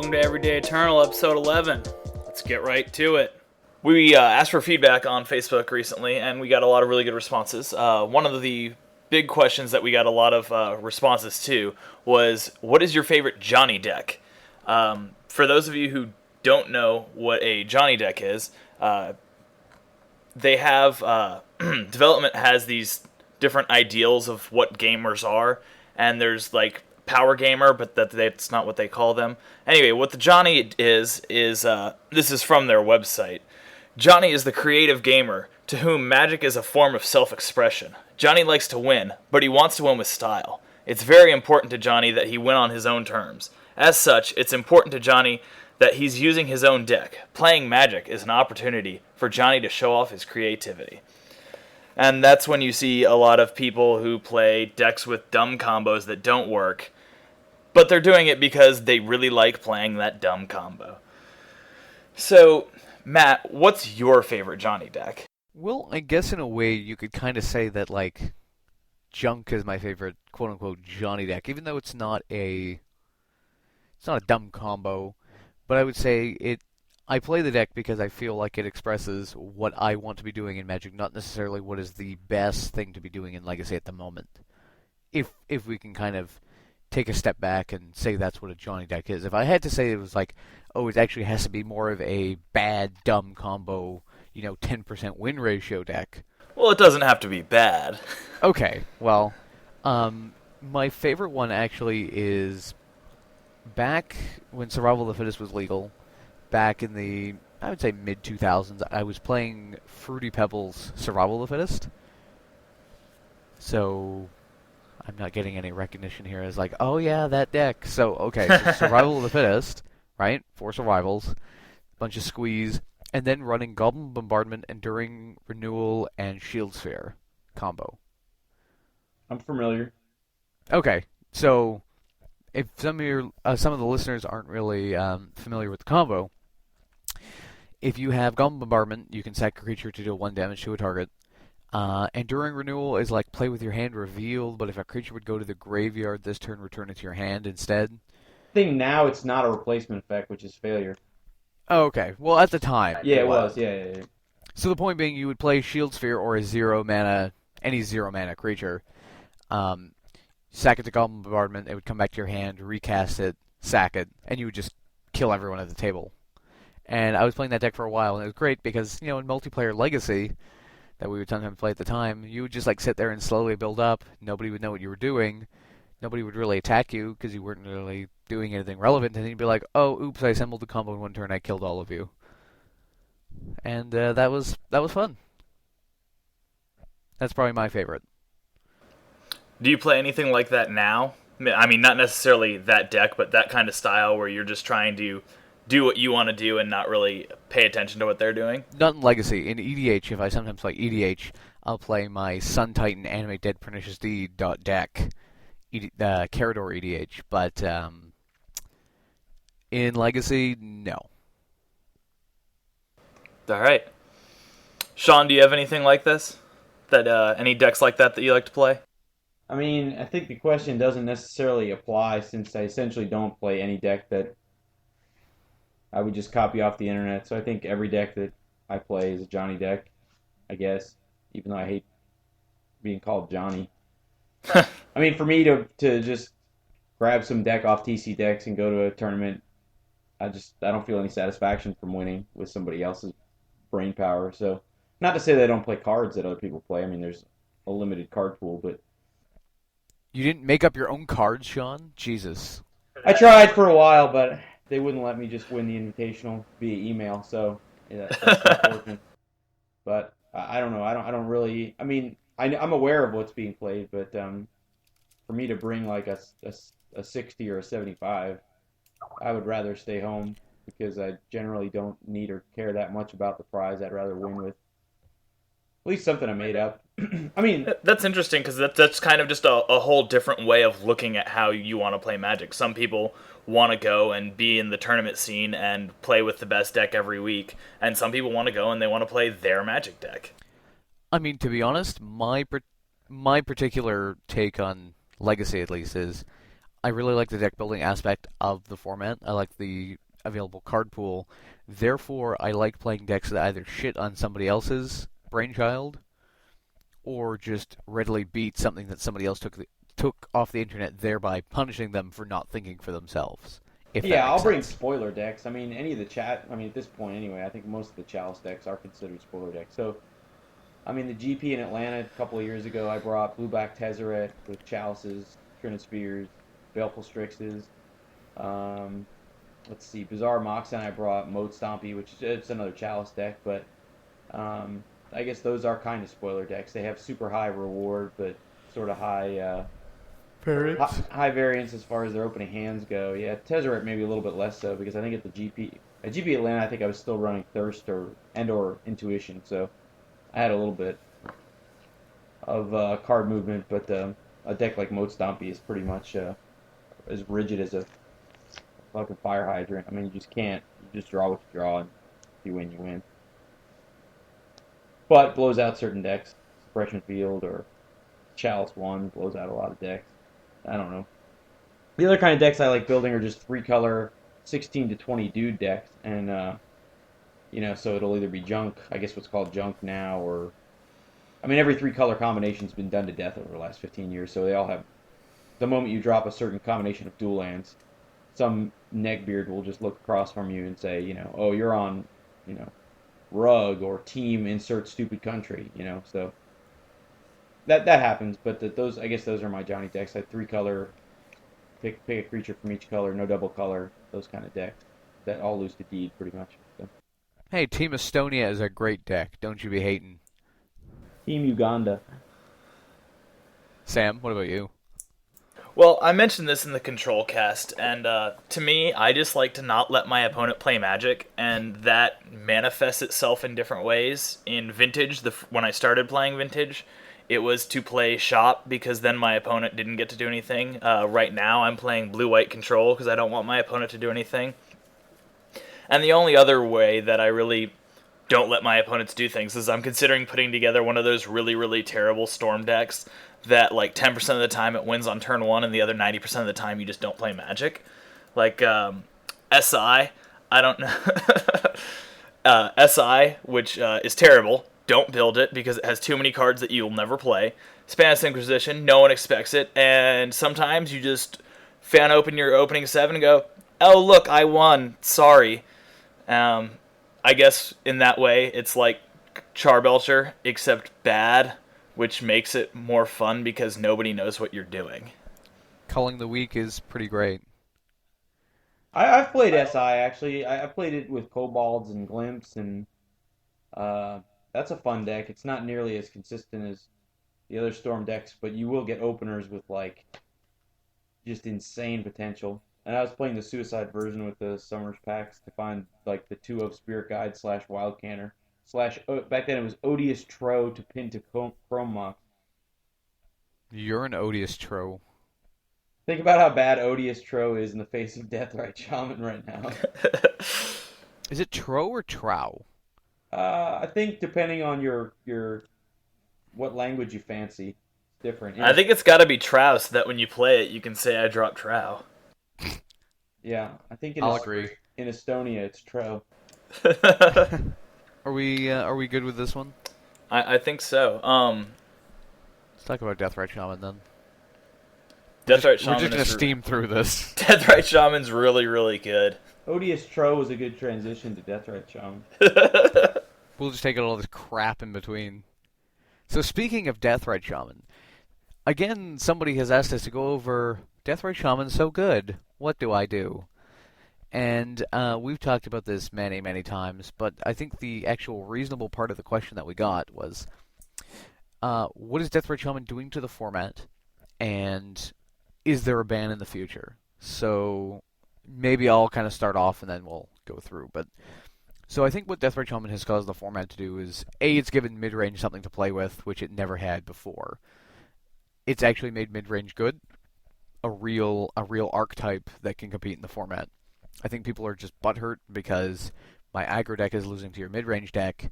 welcome to Everyday Eternal, episode 11. Let's get right to it. We asked for feedback on Facebook recently, and we got a lot of really good responses. One of the big questions that we got a lot of responses to was, what is your favorite Johnny deck? For those of you who don't know what a Johnny deck is, they have, development has these different ideals of what gamers are, and there's like power gamer, but that's not what they call them. Anyway, what the Johnny is this is from their website. Johnny is the creative gamer to whom magic is a form of self-expression. Johnny likes to win, but he wants to win with style. It's very important to Johnny that he win on his own terms. As such, it's important to Johnny that he's using his own deck. Playing Magic is an opportunity for Johnny to show off his creativity. And that's when you see a lot of people who play decks with dumb combos that don't work, but they're doing it because they really like playing that dumb combo. So, Matt, what's your favorite Johnny deck? Well, I guess in a way you could kind of say that, like, Junk is my favorite quote-unquote Johnny deck, even though it's not a dumb combo, but I would say I play the deck because I feel like it expresses what I want to be doing in Magic, not necessarily what is the best thing to be doing in Legacy at the moment. If we can kind of take a step back and say that's what a Johnny deck is. If I had to say it was like, oh, it actually has to be more of a bad, dumb combo, 10% win ratio deck. Well, it doesn't have to be bad. Okay, well, my favorite one actually is back when Survival of the Fittest was legal. Back in the, I would say, mid-2000s, I was playing Fruity Pebbles Survival of the Fittest. So, I'm not getting any recognition here as like, oh yeah, that deck. So, okay, so Survival of the Fittest, right? 4 survivals, bunch of squeeze, and then running Goblin Bombardment, Enduring Renewal, and Shield Sphere combo. I'm familiar. Okay, so if some of the listeners aren't really familiar with the combo, if you have Goblin Bombardment, you can sack a creature to deal 1 damage to a target. Enduring Renewal is like play with your hand revealed, but if a creature would go to the graveyard this turn, return it to your hand instead. I think now it's not a replacement effect, which is failure. Oh, okay. Well, at the time. Yeah, it was. Yeah. So the point being, you would play Shield Sphere or a 0-mana, any 0-mana creature. Sack it to Goblin Bombardment, it would come back to your hand, recast it, sack it, and you would just kill everyone at the table. And I was playing that deck for a while, and it was great because, in multiplayer Legacy that we would sometimes play at the time, you would just sit there and slowly build up. Nobody would know what you were doing. Nobody would really attack you because you weren't really doing anything relevant. And then you'd be like, oh, oops, I assembled the combo in 1 turn, I killed all of you. And that was fun. That's probably my favorite. Do you play anything like that now? I mean, not necessarily that deck, but that kind of style where you're just trying to do what you want to do and not really pay attention to what they're doing? Not in Legacy. In EDH, if I sometimes play EDH, I'll play my Sun Titan Animate Dead Pernicious Deed deck, Carador EDH, but in Legacy, no. All right. Sean, do you have anything like this? Any decks like that you like to play? I mean, I think the question doesn't necessarily apply since I essentially don't play any deck that I would just copy off the internet. So I think every deck that I play is a Johnny deck, I guess, even though I hate being called Johnny. I mean, for me to just grab some deck off TC Decks and go to a tournament, I don't feel any satisfaction from winning with somebody else's brain power. So, not to say that I don't play cards that other people play. I mean, there's a limited card pool, but You didn't make up your own cards, Sean? Jesus. I tried for a while, but they wouldn't let me just win the invitational via email, so yeah, that's unfortunate. But I don't know. I don't really. I mean, I'm aware of what's being played, but for me to bring like a 60 or a 75, I would rather stay home because I generally don't need or care that much about the prize. I'd rather win with at least something I made up. I mean, that's interesting because that's kind of just a whole different way of looking at how you want to play Magic. Some people want to go and be in the tournament scene and play with the best deck every week, and some people want to go and they want to play their Magic deck. I mean, to be honest, my particular take on Legacy, at least, is I really like the deck building aspect of the format. I like the available card pool. Therefore, I like playing decks that either shit on somebody else's brainchild or just readily beat something that somebody else took off the internet, thereby punishing them for not thinking for themselves. If Yeah, that I'll makes bring sense. spoiler decks. I mean, any of the chat. I mean, at this point, anyway, I think most of the Chalice decks are considered spoiler decks. So, I mean, the GP in Atlanta a couple of years ago, I brought Blueback Tezzeret with Chalices, Trinispheres, Baleful Strixes. Um, let's see, Bizarre Moxen. I brought Mode Stompy, which is it's another Chalice deck, but um, I guess those are kind of spoiler decks. They have super high reward, but sort of Parrots. high variance as far as their opening hands go. Yeah, Tezzeret maybe a little bit less so because I think at GP Atlanta, I think I was still running Thirst or Intuition, so I had a little bit of card movement, but a deck like Moat Stompy is pretty much as rigid as a fucking fire hydrant. I mean, you just can't. You just draw what you draw, and if you win, you win. But blows out certain decks. Suppression Field or Chalice 1 blows out a lot of decks. I don't know. The other kind of decks I like building are just 3-color, 16 to 20 dude decks, and so it'll either be junk, I guess what's called junk now, or I mean every 3-color combination's been done to death over the last 15 years, so they all have. The moment you drop a certain combination of dual lands, some neckbeard will just look across from you and say, oh, you're on, rug or team insert stupid country, so that happens. But those I guess those are my Johnny decks. I have 3-color, pick a creature from each color, no double color, those kind of decks that all lose to deed pretty much. So. Hey, Team Estonia is a great deck. Don't you be hating. Team Uganda. Sam, what about you? Well, I mentioned this in the control cast, and to me, I just like to not let my opponent play Magic, and that manifests itself in different ways. In Vintage, when I started playing Vintage, it was to play Shop, because then my opponent didn't get to do anything. Right now, I'm playing Blue-White Control, because I don't want my opponent to do anything. And the only other way that I really don't let my opponents do things is I'm considering putting together one of those really, really terrible Storm decks that like 10% of the time it wins on turn 1 and the other 90% of the time you just don't play Magic. Like SI, I don't know. SI, which is terrible. Don't build it because it has too many cards that you'll never play. Spanish Inquisition, no one expects it, and sometimes you just fan open your opening 7 and go, oh look, I won, sorry. I guess in that way it's like Charbelcher, except bad, which makes it more fun because nobody knows what you're doing. Culling the Weak is pretty great. I've played SI actually. I played it with Kobolds and Glimps, and that's a fun deck. It's not nearly as consistent as the other Storm decks, but you will get openers with like just insane potential. And I was playing the Suicide version with the Summers packs to find like the 2 of Spirit Guide / Wild Canner / back then it was Odious Tro to pin to Chrome Mox. You're an odious tro. Think about how bad Odious Tro is in the face of Deathrite Shaman right now. Is it tro or trow? I think depending on your what language you fancy, it's different. I think it's got to be Trow so that when you play it, you can say I dropped Trow. Yeah, I think I'll agree. In Estonia it's Tro. Are we good with this one? I think so. Let's talk about Deathrite Shaman then. Deathrite Shaman. We're just gonna steam through this. Deathrite Shaman's really, really good. Odious Tro was a good transition to Deathrite Shaman. We'll just take all this crap in between. So speaking of Deathrite Shaman, again, somebody has asked us to go over Deathrite Shaman's so good. What do I do? And we've talked about this many, many times, but I think the actual reasonable part of the question that we got was, what is Deathrite Shaman doing to the format, and is there a ban in the future? So maybe I'll kind of start off and then we'll go through. But so I think what Deathrite Shaman has caused the format to do is, A, it's given mid-range something to play with, which it never had before. It's actually made mid-range good, a real archetype that can compete in the format. I think people are just butthurt because my aggro deck is losing to your mid-range deck,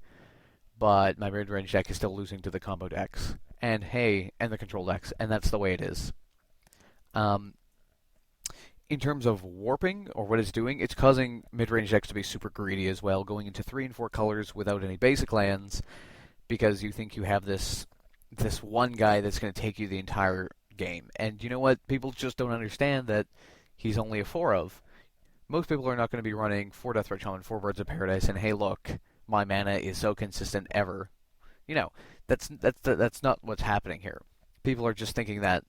but my mid-range deck is still losing to the combo decks. And hey, and the control decks, and that's the way it is. in terms of warping or what it's doing, it's causing mid-range decks to be super greedy as well, going into 3 and 4 colors without any basic lands because you think you have this one guy that's going to take you the entire game. And you know what? People just don't understand that he's only a 4 of. Most people are not going to be running 4 Deathrite Shaman, 4 Birds of Paradise, and hey, look, my mana is so consistent ever. You know, that's not what's happening here. People are just thinking that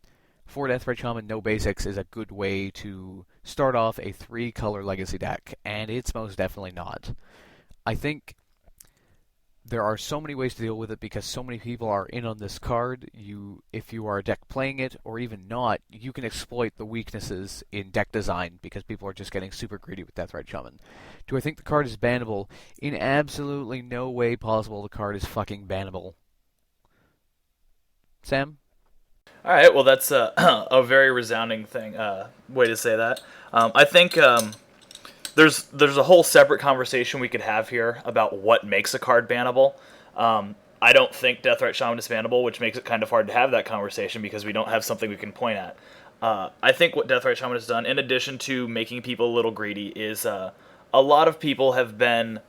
4 Deathrite Shaman, no basics is a good way to start off a 3-color legacy deck, and it's most definitely not. I think there are so many ways to deal with it because so many people are in on this card. If you are a deck playing it, or even not, you can exploit the weaknesses in deck design because people are just getting super greedy with Deathrite Shaman. Do I think the card is bannable? In absolutely no way possible the card is fucking bannable. Sam? All right, well, that's a very resounding way to say that. I think there's a whole separate conversation we could have here about what makes a card bannable. I don't think Deathrite Shaman is bannable, which makes it kind of hard to have that conversation because we don't have something we can point at. I think what Deathrite Shaman has done, in addition to making people a little greedy, is a lot of people have been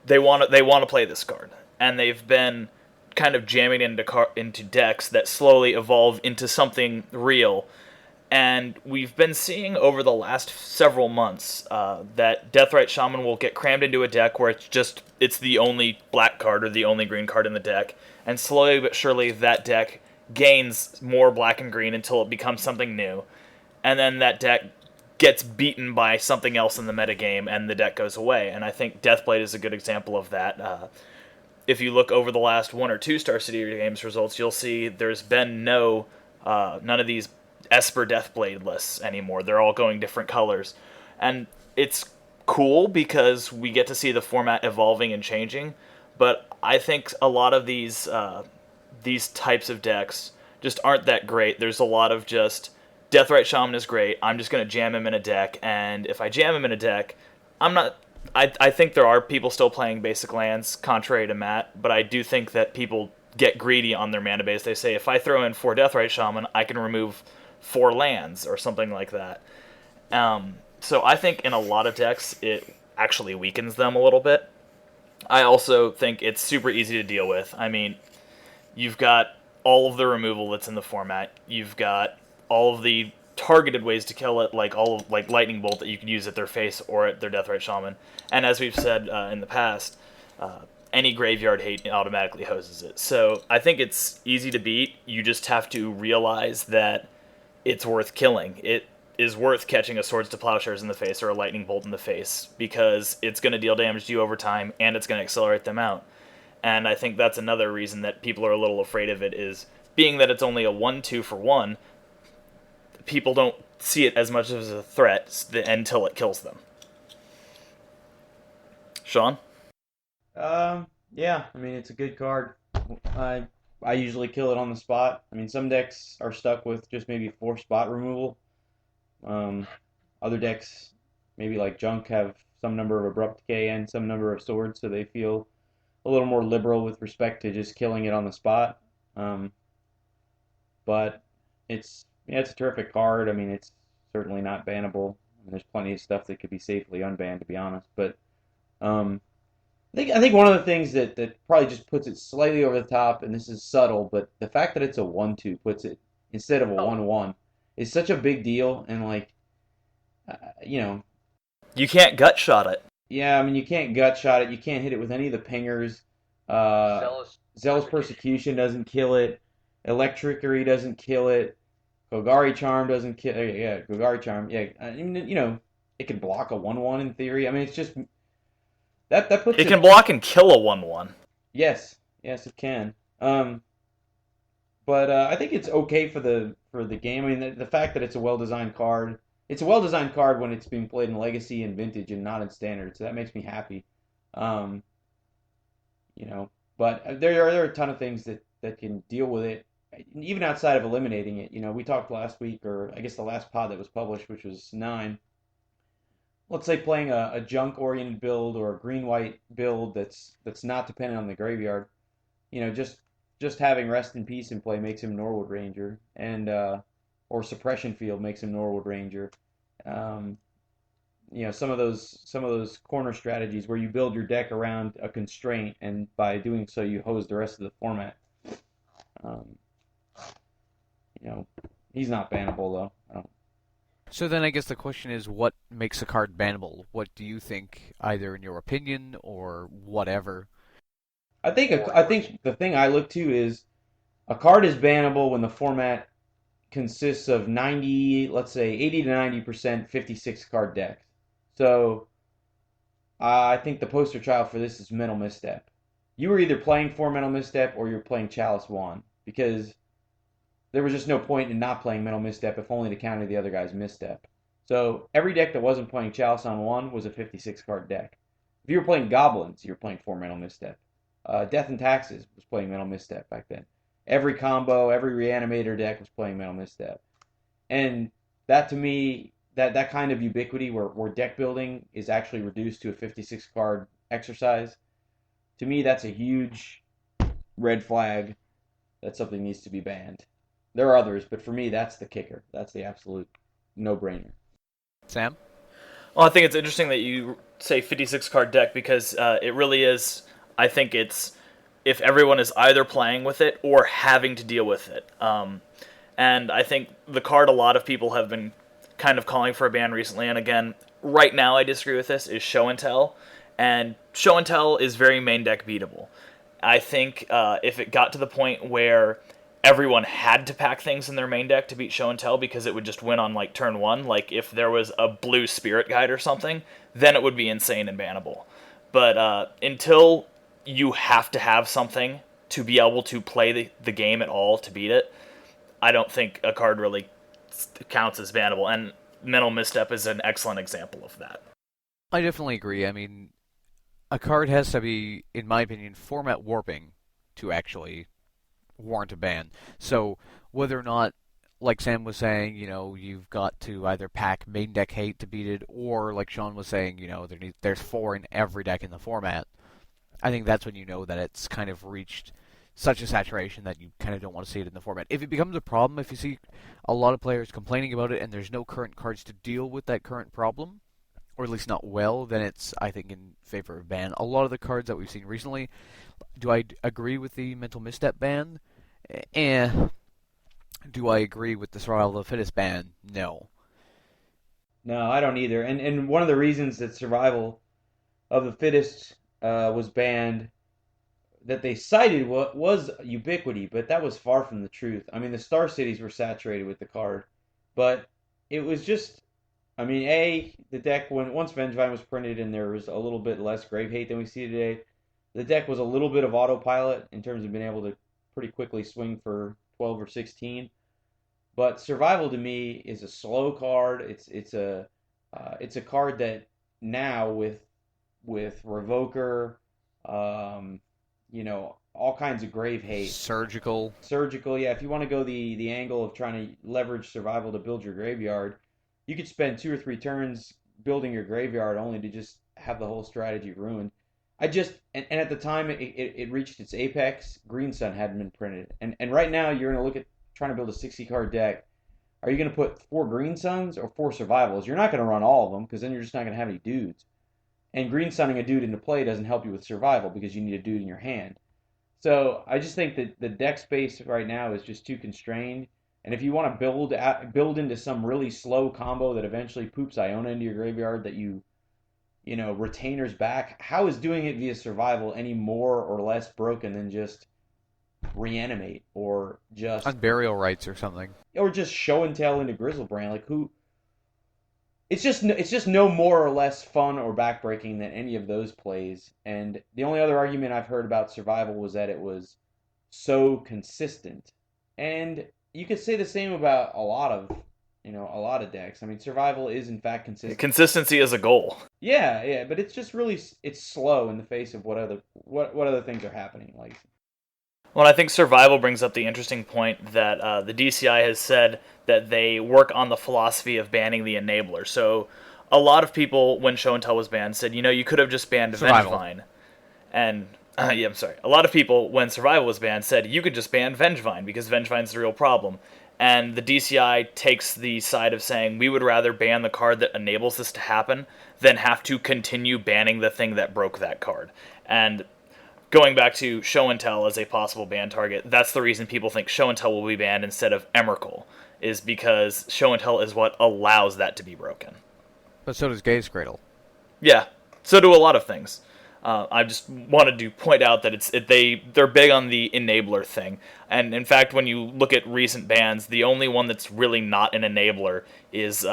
they want to play this card, and they've been kind of jamming into decks that slowly evolve into something real. And we've been seeing over the last several months that Deathrite Shaman will get crammed into a deck where it's the only black card or the only green card in the deck, and slowly but surely that deck gains more black and green until it becomes something new, and then that deck gets beaten by something else in the metagame and the deck goes away. And I think Deathblade is a good example of that. If you look over the last 1 or 2 Star City Games results, you'll see there's been none of these Esper Deathblade lists anymore. They're all going different colors. And it's cool because we get to see the format evolving and changing, but I think a lot of these types of decks just aren't that great. There's a lot of just, Deathrite Shaman is great, I'm just going to jam him in a deck, and if I jam him in a deck, I think there are people still playing basic lands, contrary to Matt, but I do think that people get greedy on their mana base. They say, if I throw in 4 Deathrite Shaman, I can remove 4 lands, or something like that. So I think in a lot of decks, it actually weakens them a little bit. I also think it's super easy to deal with. I mean, you've got all of the removal that's in the format. You've got all of the targeted ways to kill it, like Lightning Bolt that you can use at their face or at their Deathrite Shaman. And as we've said in the past, any graveyard hate automatically hoses it. So I think it's easy to beat. You just have to realize that it's worth killing. It is worth catching a Swords to Plowshares in the face or a Lightning Bolt in the face because it's going to deal damage to you over time and it's going to accelerate them out. And I think that's another reason that people are a little afraid of it, is being that it's only a 1/2 for 1, people don't see it as much as a threat until it kills them. Sean? Yeah, I mean, it's a good card. I usually kill it on the spot. I mean, some decks are stuck with just maybe 4 spot removal. Other decks, maybe like Junk, have some number of Abrupt Decay and some number of Swords, so they feel a little more liberal with respect to just killing it on the spot. But it's a terrific card. I mean, it's certainly not bannable. I mean, there's plenty of stuff that could be safely unbanned, to be honest. But I think one of the things that probably just puts it slightly over the top, and this is subtle, but the fact that it's a 1/2 puts it instead of a 1/1 is such a big deal. And like, you can't gut shot it. Yeah, I mean, you can't gut shot it. You can't hit it with any of the pingers. Zealous Persecution doesn't kill it. Electrickery doesn't kill it. Golgari Charm doesn't kill. Yeah, Golgari Charm. Yeah, I mean, it can block a 1/1 in theory. I mean, it's just that puts it can block and kill a 1/1. Yes, it can. But I think it's okay for the game. I mean, the fact that it's a well-designed card. It's a well-designed card when it's being played in Legacy and Vintage and not in Standard, so that makes me happy. But there are a ton of things that can deal with it, even outside of eliminating it. We talked last week, or I guess the last pod that was published, which was 9. Let's say playing a junk-oriented build or a green-white build that's not dependent on the graveyard. Just having Rest in Peace in play makes him Norwood Ranger, and or Suppression Field makes him Norwood Ranger. Some of those corner strategies where you build your deck around a constraint, and by doing so, you hose the rest of the format. Um, he's not bannable though. I don't. So then I guess the question is, what makes a card bannable? What do you think, either in your opinion or whatever? I think the thing I look to is a card is bannable when the format consists of 90, let's say 80 to 90% 56 card decks. So I think the poster child for this is Mental Misstep. You were either playing for Mental Misstep or you're playing Chalice Wand, because there was just no point in not playing Mental Misstep if only to counter the other guy's misstep. So every deck that wasn't playing Chalice on 1 was a 56 card deck. If you were playing Goblins, you were playing for Mental Misstep. Death and Taxes was playing Mental Misstep back then. Every combo, every Reanimator deck was playing Mental Misstep. And that, to me, that kind of ubiquity where deck building is actually reduced to a 56 card exercise, to me that's a huge red flag that something needs to be banned. There are others, but for me that's the kicker. That's the absolute no-brainer. Sam? Well, I think it's interesting that you say 56 card deck, because it really is. I think it's if everyone is either playing with it or having to deal with it. And I think the card a lot of people have been kind of calling for a ban recently, and again, right now I disagree with this, is Show and Tell. And Show and Tell is very main deck beatable. I think if it got to the point where everyone had to pack things in their main deck to beat Show and Tell because it would just win on like turn 1, like if there was a blue Spirit Guide or something, then it would be insane and bannable. But until you have to have something to be able to play the game at all to beat it, I don't think a card really counts as bannable. And Mental Misstep is an excellent example of that. I definitely agree. I mean, a card has to be, in my opinion, format warping to actually warrant a ban. So whether or not, like Sam was saying, you've got to either pack main deck hate to beat it, or like Sean was saying, there's 4 in every deck in the format. I think that's when you know that it's kind of reached such a saturation that you kind of don't want to see it in the format. If it becomes a problem, if you see a lot of players complaining about it and there's no current cards to deal with that current problem, or at least not well, then it's, I think, in favor of ban. A lot of the cards that we've seen recently, do I agree with the Mental Misstep ban? Do I agree with the Survival of the Fittest ban? No. No, I don't either. And one of the reasons that Survival of the Fittest was banned, that they cited was ubiquity, but that was far from the truth. I mean, the Star Cities were saturated with the card, but it was just, I mean, the deck, once Vengevine was printed and there was a little bit less Grave Hate than we see today, the deck was a little bit of autopilot in terms of being able to pretty quickly swing for 12 or 16. But Survival to me is a slow card. It's a card that now with Revoker, all kinds of Grave Hate. Surgical, yeah. If you want to go the angle of trying to leverage Survival to build your graveyard, you could spend 2 or 3 turns building your graveyard only to just have the whole strategy ruined. And at the time it reached its apex, Green Sun hadn't been printed. And right now you're going to look at trying to build a 60 card deck. Are you going to put 4 Green Suns or 4 Survivals? You're not going to run all of them, because then you're just not going to have any dudes. And Green Sunning a dude into play doesn't help you with Survival, because you need a dude in your hand. So I just think that the deck space right now is just too constrained. And if you want to build into some really slow combo that eventually poops Iona into your graveyard that retainers back, how is doing it via Survival any more or less broken than just Reanimate or just Unburial Rights or something, or just Show and Tell into Grizzlebrand? Like, who? It's just no more or less fun or backbreaking than any of those plays. And the only other argument I've heard about Survival was that it was so consistent. And you could say the same about a lot of decks. I mean, Survival is in fact consistent. Consistency is a goal. Yeah, but it's just really, it's slow in the face of what other things are happening. Like, well, I think Survival brings up the interesting point that the DCI has said that they work on the philosophy of banning the enabler. So a lot of people, when Show and Tell was banned, said, you could have just banned Vengevine. And, I'm sorry. A lot of people, when Survival was banned, said you could just ban Vengevine because Vengevine's the real problem. And the DCI takes the side of saying we would rather ban the card that enables this to happen than have to continue banning the thing that broke that card. And going back to Show and Tell as a possible ban target, that's the reason people think Show and Tell will be banned instead of Emrakul, is because Show and Tell is what allows that to be broken. But so does Gaze Cradle. Yeah, so do a lot of things. I just wanted to point out that they're big on the enabler thing, and in fact, when you look at recent bans, the only one that's really not an enabler is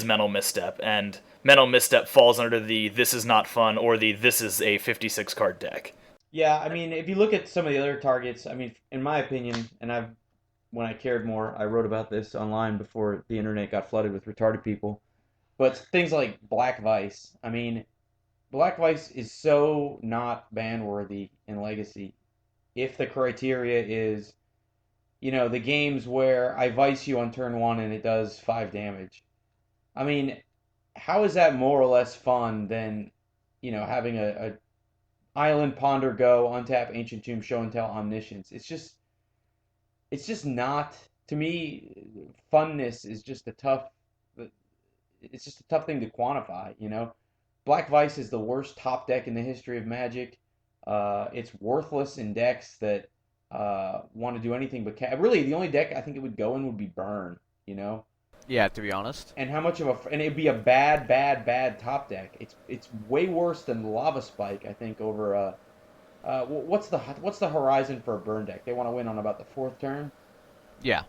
Mental Misstep, and Mental Misstep falls under the "this is not fun" or the "this is a 56 card deck." Yeah, I mean, if you look at some of the other targets, I mean, in my opinion, and when I cared more, I wrote about this online before the internet got flooded with retarded people. But things like Black Vice, I mean, Black Vice is so not ban worthy in Legacy. If the criteria is, the games where I Vice you on turn one and it does 5 damage. I mean, how is that more or less fun than, having a Island Ponder Go, untap Ancient Tomb, Show and Tell, Omniscience? It's just not, to me, funness is just it's just a tough thing to quantify. Black Vice is the worst top deck in the history of Magic. It's worthless in decks that want to do anything but really the only deck I think it would go in would be Burn. Yeah, to be honest. And and it'd be a bad top deck. It's way worse than Lava Spike, I think, over what's the horizon for a Burn deck? They want to win on about the 4th turn. Yeah.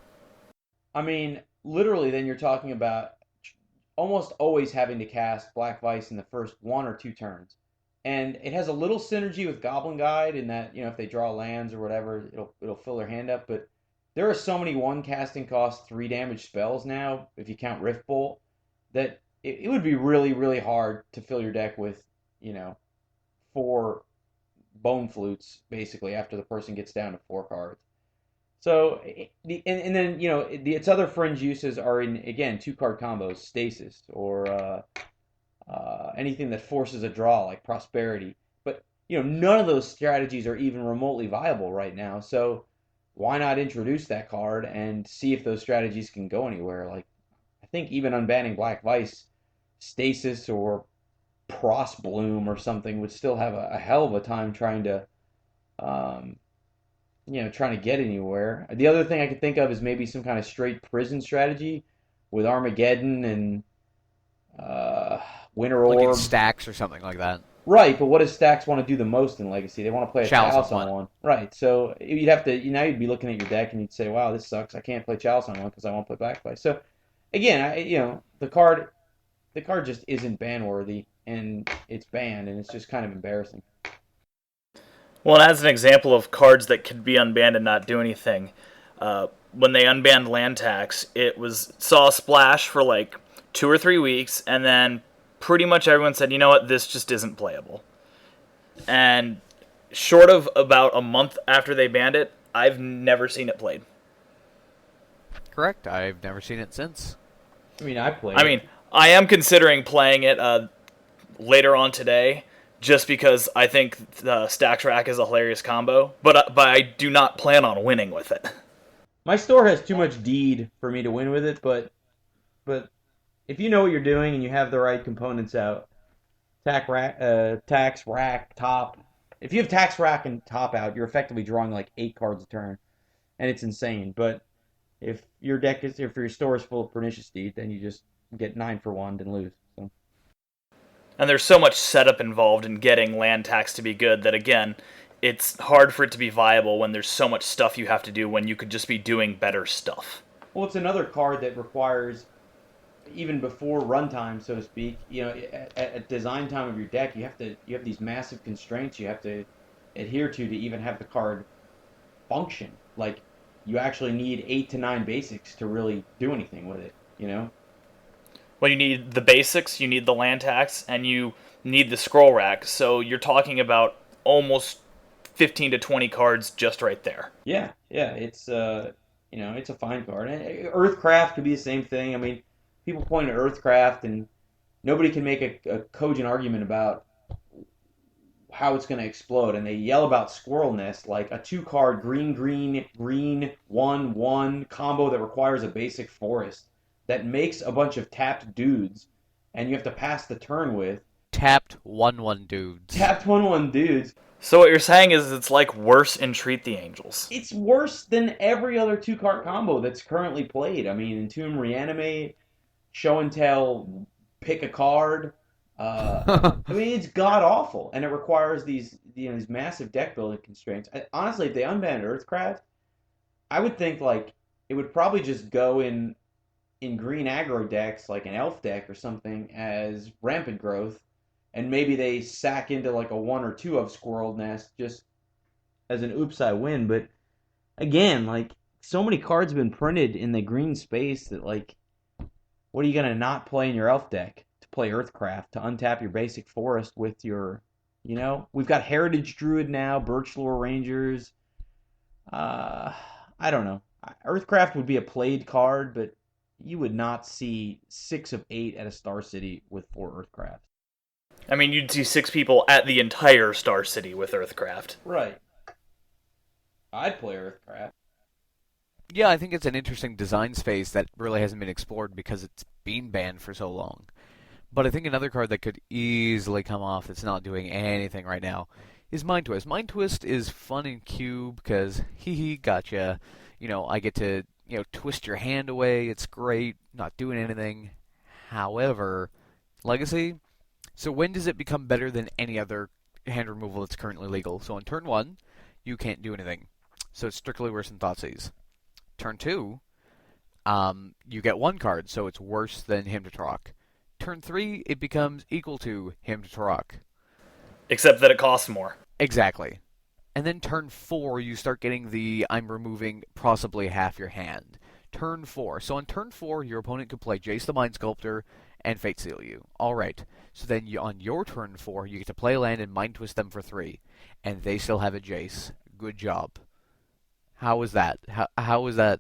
I mean, literally, then you're talking about almost always having to cast Black Vice in the first 1 or 2 turns. And it has a little synergy with Goblin Guide in that, if they draw lands or whatever, it'll fill their hand up. But there are so many 1 casting cost 3 damage spells now, if you count Rift Bolt, that it would be really, really hard to fill your deck with, 4 Bone Flutes, basically, after the person gets down to 4 cards. So, and then, its other fringe uses are in, again, 2-card combos, Stasis, or anything that forces a draw, like Prosperity. But, none of those strategies are even remotely viable right now. So, why not introduce that card and see if those strategies can go anywhere? Like, I think even unbanning Black Vice, Stasis, or Pros Bloom or something would still have a hell of a time trying to get anywhere. The other thing I could think of is maybe some kind of straight prison strategy with Armageddon and Winter Orb. Like in stacks or something like that. Right, but what does stacks want to do the most in Legacy? They want to play a Chalice on one. Right, so you'd have to, you'd be looking at your deck and you'd say, wow, this sucks. I can't play Chalice on one because I won't play Black Vice. So, again, the card just isn't ban worthy, and it's banned, and it's just kind of embarrassing. Well, and as an example of cards that could be unbanned and not do anything, when they unbanned land tax, saw a splash for like 2 or 3 weeks, and then pretty much everyone said, you know what, this just isn't playable. And short of about a month after they banned it, I've never seen it played. Correct. I've never seen it since. I am considering playing it later on today, just because I think the Stacks Rack is a hilarious combo, but I do not plan on winning with it. My store has too much deed for me to win with it, but if you know what you're doing and you have the right components out, tax rack, top. If you have tax rack and top out, you're effectively drawing like 8 cards a turn, and it's insane. But if your store is full of pernicious deed, then you just get 9 for 1 and lose. So. And there's so much setup involved in getting land tax to be good that, again, it's hard for it to be viable when there's so much stuff you have to do when you could just be doing better stuff. Well, it's another card that requires, even before runtime, so to speak, at design time of your deck, you have these massive constraints you have to adhere to even have the card function. Like, you actually need 8 to 9 basics to really do anything with it, Well, you need the basics, you need the land tax, and you need the scroll rack. So you're talking about almost 15 to 20 cards just right there. Yeah, it's it's a fine card. Earthcraft could be the same thing. I mean, people point at Earthcraft, and nobody can make a cogent argument about how it's going to explode, and they yell about Squirrel Nest, like a 2-card green green green 1/1 combo that requires a basic forest that makes a bunch of tapped dudes, and you have to pass the turn with Tapped 1/1 dudes. tapped 1/1 dudes. So what you're saying is it's like worse in Treat the Angels. It's worse than every other 2-card combo that's currently played. I mean, Entomb, Reanimate, Show and Tell, pick a card. I mean, it's god awful, and it requires these massive deck building constraints. Honestly, if they unbanned Earthcraft, I would think like it would probably just go in green aggro decks, like an elf deck or something, as rampant growth, and maybe they sack into like a 1 or 2 of Squirrel Nest just as an oops I win. But again, like so many cards have been printed in the green space that like, what are you gonna not play in your elf deck to play Earthcraft to untap your basic forest with your, we've got Heritage Druid now, Birchlore Rangers. I don't know. Earthcraft would be a played card, but you would not see 6 of 8 at a Star City with 4 Earthcraft. I mean, you'd see 6 people at the entire Star City with Earthcraft. Right. I'd play Earthcraft. Yeah, I think it's an interesting design space that really hasn't been explored because it's been banned for so long. But I think another card that could easily come off that's not doing anything right now is Mind Twist. Mind Twist is fun in Cube because, gotcha. I get to, twist your hand away. It's great. Not doing anything. However, Legacy, so when does it become better than any other hand removal that's currently legal? So on turn 1, you can't do anything. So it's strictly worse than Thoughtseize. Turn 2, you get 1 card, so it's worse than Hymn to Tarok. Turn 3, it becomes equal to Hymn to Tarok. Except that it costs more. Exactly. And then turn 4, you start getting the I'm removing possibly half your hand. Turn 4. So on turn 4, your opponent could play Jace the Mind Sculptor and Fate Seal you. Alright. So then on your turn 4, you get to play land and Mind Twist them for 3. And they still have a Jace. Good job. How is that? How is that?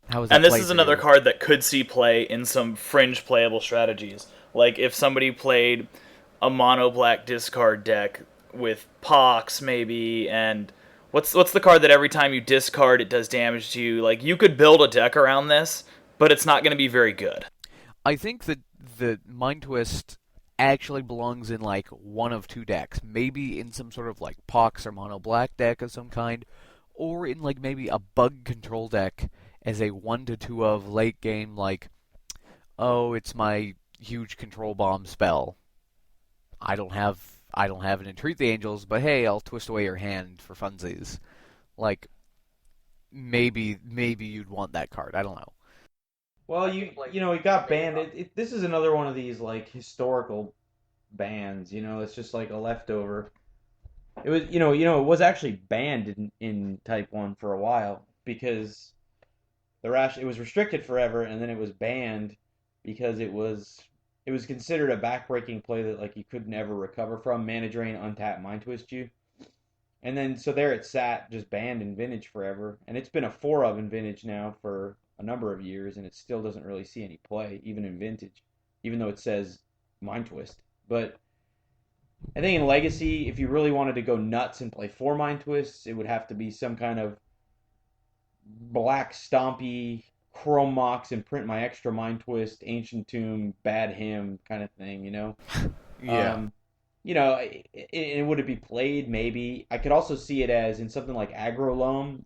And this is another card that could see play in some fringe playable strategies. Like if somebody played a mono black discard deck with Pox maybe, and what's the card that every time you discard it does damage to you? Like you could build a deck around this, but it's not going to be very good. I think that the Mind Twist actually belongs in like one of 2 decks. Maybe in some sort of like Pox or mono black deck of some kind, or in like maybe a bug control deck as a 1-2 of late game, like, oh, it's my huge control bomb spell. I don't have it in Treat the Angels, but hey, I'll twist away your hand for funsies. Like, maybe you'd want that card. I don't know. Well, it got banned. This is another one of these like historical bans. It's just like a leftover. It was, it was actually banned in Type 1 for a while because it was restricted forever, and then it was banned because it was considered a backbreaking play that like you could never recover from. Mana Drain, untap, Mind Twist you. And then so there it sat just banned in Vintage forever, and it's been a 4 of in Vintage now for a number of years, and it still doesn't really see any play even in Vintage, even though it says Mind Twist. But I think in Legacy, if you really wanted to go nuts and play 4 Mind Twists, it would have to be some kind of black stompy Chrome Mox and print my extra Mind Twist, Ancient Tomb, Bad Hymn kind of thing, Yeah. It would it be played? Maybe. I could also see it as in something like Aggro Loam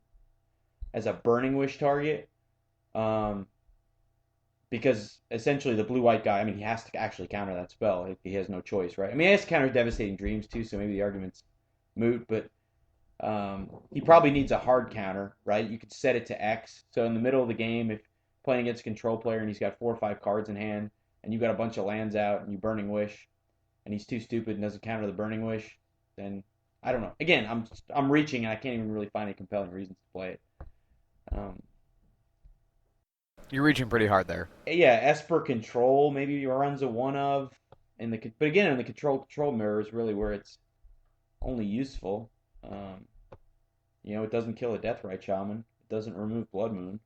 as a Burning Wish target. Because essentially the blue-white guy, I mean, he has to actually counter that spell. He has no choice, right? I mean, he has to counter Devastating Dreams too, so maybe the argument's moot, but he probably needs a hard counter, right? You could set it to X. So in the middle of the game, if playing against a control player and he's got 4 or 5 cards in hand, and you got a bunch of lands out and you Burning Wish, and he's too stupid and doesn't counter the Burning Wish, then I don't know. Again, I'm reaching and I can't even really find any compelling reasons to play it. You're reaching pretty hard there. Yeah, Esper Control maybe runs a 1 of, but again, in the control mirror is really where it's only useful. It doesn't kill a Deathrite Shaman. It doesn't remove Blood Moon.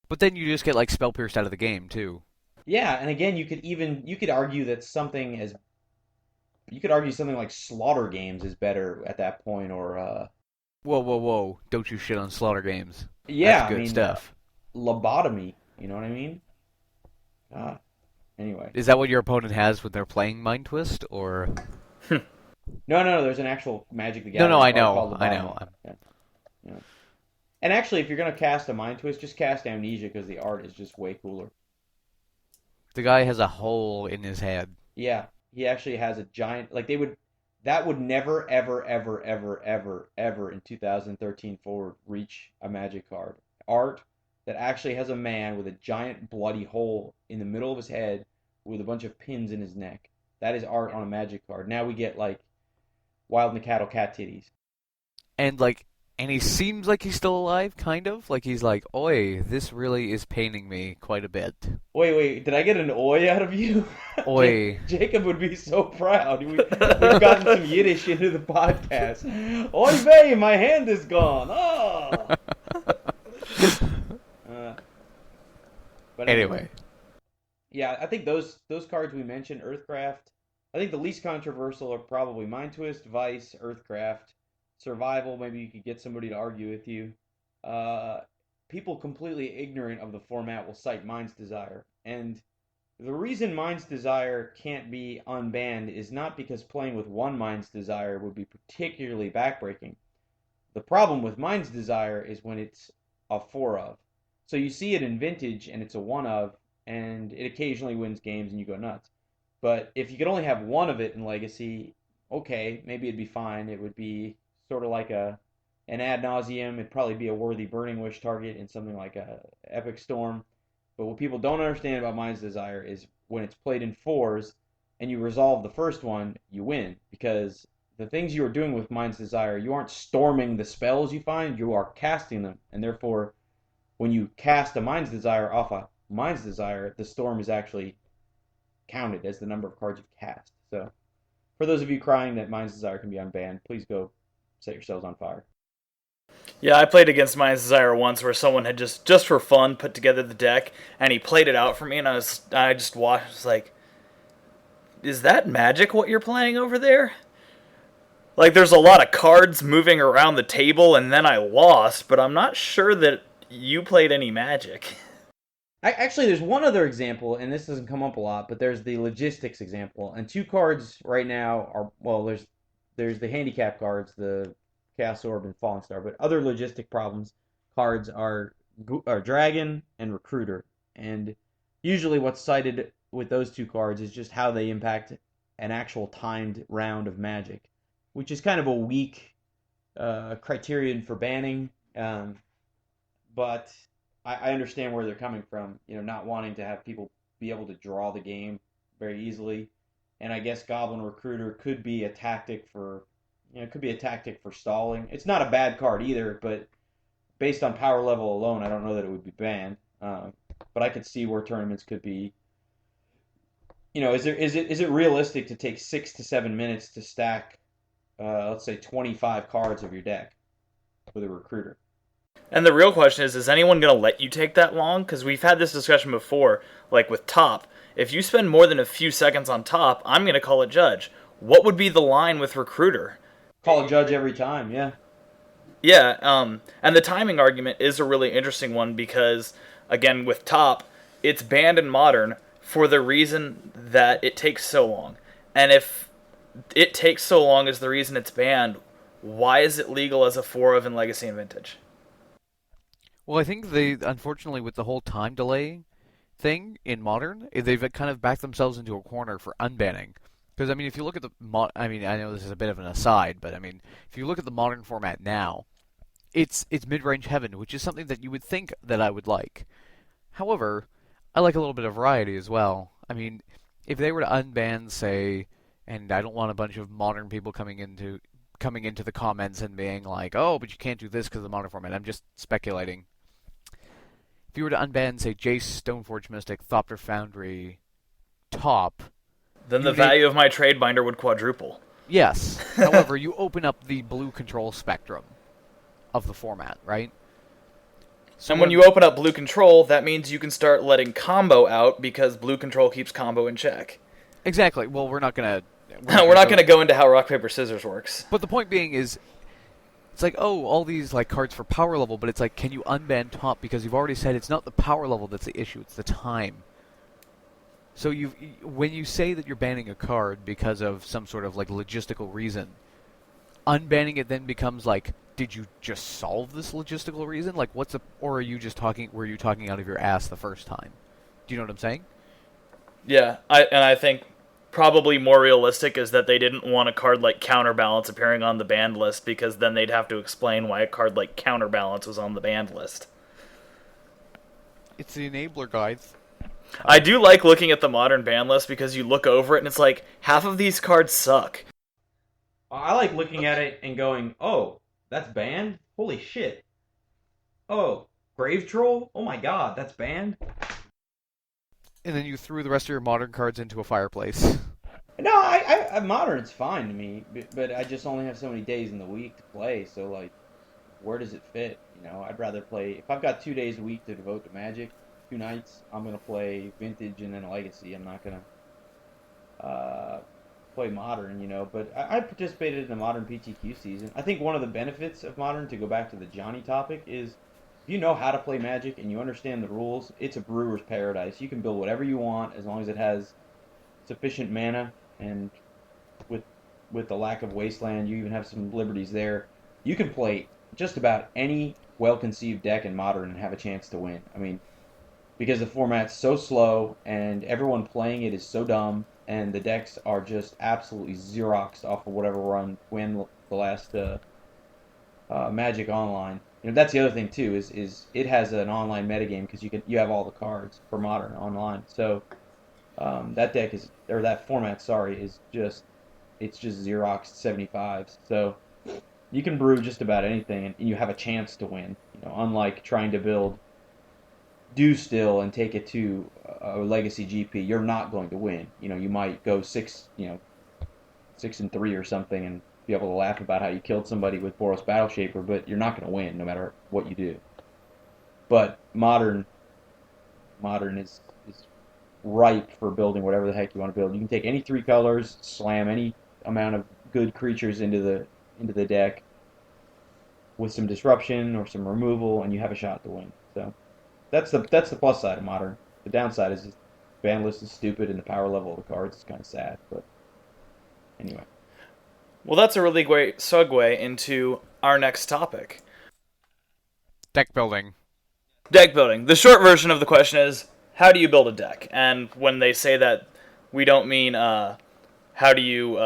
But then you just get like Spell Pierced out of the game too. Yeah, and again, you could argue that something as you could argue something like Slaughter Games is better at that point, or Whoa, whoa, whoa! Don't you shit on Slaughter Games. yeah, That's I good mean, stuff. Lobotomy. You know what I mean? Anyway. Is that what your opponent has when they're playing Mind Twist, or? No. There's an actual Magic the No, Gathering I card know, called I Lobotomy. know. Yeah. And actually, if you're gonna cast a Mind Twist, just cast Amnesia because the art is just way cooler. The guy has a hole in his head. Yeah, he actually has a giant. Like that would never, ever, ever, ever, ever, ever in 2013 forward reach a Magic card. Art that actually has a man with a giant bloody hole in the middle of his head with a bunch of pins in his neck. That is art on a Magic card. Now we get like Wild Mikado cat titties. And he seems like he's still alive, kind of. Like he's like, oi, this really is paining me quite a bit. Wait, did I get an oi out of you? Oi. Jacob would be so proud. We've gotten some Yiddish into the podcast. Oi vey, my hand is gone. Oh. But Anyway. Yeah, I think those cards we mentioned, Earthcraft, I think the least controversial are probably Mind Twist, Vice, Earthcraft. Survival, maybe you could get somebody to argue with you. People completely ignorant of the format will cite Mind's Desire. And the reason Mind's Desire can't be unbanned is not because playing with one Mind's Desire would be particularly backbreaking. The problem with Mind's Desire is when it's a 4 of. So you see it in Vintage and it's a 1 of, and it occasionally wins games and you go nuts. But if you could only have one of it in Legacy, okay, maybe it'd be fine. It would be sort of like an ad nauseum. It'd probably be a worthy Burning Wish target in something like a Epic Storm. But what people don't understand about Mind's Desire is when it's played in 4s and you resolve the first one, you win. Because the things you are doing with Mind's Desire, you aren't storming the spells you find, you are casting them. And therefore, when you cast a Mind's Desire off a Mind's Desire, the storm is actually counted as the number of cards you've cast. So, for those of you crying that Mind's Desire can be unbanned, please go set yourselves on fire. Yeah, I played against Mind's Desire once where someone had just for fun put together the deck and he played it out for me and I just watched, I was like, is that Magic what you're playing over there? Like there's a lot of cards moving around the table and then I lost, but I'm not sure that you played any Magic. Actually, there's one other example, and this doesn't come up a lot, but there's the Logistics example. And 2 cards right now are, well, there's the handicap cards, the Chaos Orb and Fallen Star, but other logistic problems cards are Dragon and Recruiter. And usually what's cited with those 2 cards is just how they impact an actual timed round of Magic, which is kind of a weak criterion for banning. But I understand where they're coming from, not wanting to have people be able to draw the game very easily. And I guess Goblin Recruiter could be a tactic for, stalling. It's not a bad card either, but based on power level alone, I don't know that it would be banned. But I could see where tournaments could be. Is it realistic to take 6 to 7 minutes to stack, let's say 25 cards of your deck with a Recruiter? And the real question is anyone going to let you take that long? Because we've had this discussion before, like with Top. If you spend more than a few seconds on Top, I'm going to call it Judge. What would be the line with Recruiter? Call it Judge every time, yeah. Yeah, and the timing argument is a really interesting one because, again, with Top, it's banned in Modern for the reason that it takes so long. And if it takes so long as the reason it's banned, why is it legal as a 4 of in Legacy and Vintage? Well, I think unfortunately, with the whole time delay thing in Modern, they've kind of backed themselves into a corner for unbanning. Because, I mean, if you look at I know this is a bit of an aside, but, I mean, if you look at the Modern format now, it's mid-range heaven, which is something that you would think that I would like. However, I like a little bit of variety as well. I mean, if they were to unban, say, and I don't want a bunch of Modern people coming into the comments and being like, oh, but you can't do this because of the Modern format. I'm just speculating. If you were to unban, say, Jace, Stoneforge Mystic, Thopter Foundry, Top, then the value of my trade binder would quadruple. Yes. However, you open up the blue control spectrum of the format, right? So and when you open up blue control, that means you can start letting combo out because blue control keeps combo in check. Exactly. Well, we're not going to We're not going to go into how rock, paper, scissors works. But the point being is, it's like, oh, all these like cards for power level, but it's like, can you unban top? Because you've already said it's not the power level that's the issue, it's the time. So when you say that you're banning a card because of some sort of like logistical reason, unbanning it then becomes like, did you just solve this logistical reason? Like, or were you talking out of your ass the first time? Do you know what I'm saying? Yeah, I think probably more realistic is that they didn't want a card like Counterbalance appearing on the banned list, because then they'd have to explain why a card like Counterbalance was on the banned list. It's the enabler, guys. I do like looking at the modern ban list, because you look over it and it's like, half of these cards suck. I like looking at it and going, oh, that's banned? Holy shit. Oh, Grave Troll? Oh my god, that's banned? And then you threw the rest of your modern cards into a fireplace. No, I Modern's fine to me, but I just only have so many days in the week to play, so, like, where does it fit? You know, I'd rather play... If I've got 2 days a week to devote to Magic, 2 nights, I'm going to play Vintage and then Legacy. I'm not going to play Modern, you know, but I participated in the Modern PTQ season. I think one of the benefits of Modern, to go back to the Johnny topic, is if you know how to play Magic and you understand the rules, it's a brewer's paradise. You can build whatever you want as long as it has sufficient mana, and with the lack of Wasteland, you even have some liberties there. You can play just about any well-conceived deck in Modern and have a chance to win. I mean, because the format's so slow and everyone playing it is so dumb, and the decks are just absolutely Xeroxed off of whatever run win the last Magic Online. You know, that's the other thing too, is it has an online metagame, because you have all the cards for Modern online. So that format, is just Xeroxed 75s. So you can brew just about anything, and you have a chance to win. You know, unlike trying to build Do Still and take it to a Legacy GP, you're not going to win. You know, you might go 6-3 or something, and be able to laugh about how you killed somebody with Boros Battleshaper, but you're not going to win no matter what you do. But Modern is ripe for building whatever the heck you want to build. You can take any 3 colors, slam any amount of good creatures into the deck with some disruption or some removal, and you have a shot to win. So that's the plus side of Modern. The downside is the ban list is stupid and the power level of the cards is kind of sad. But anyway. Well, that's a really great segue into our next topic. Deck building. Deck building. The short version of the question is, how do you build a deck? And when they say that, we don't mean how do you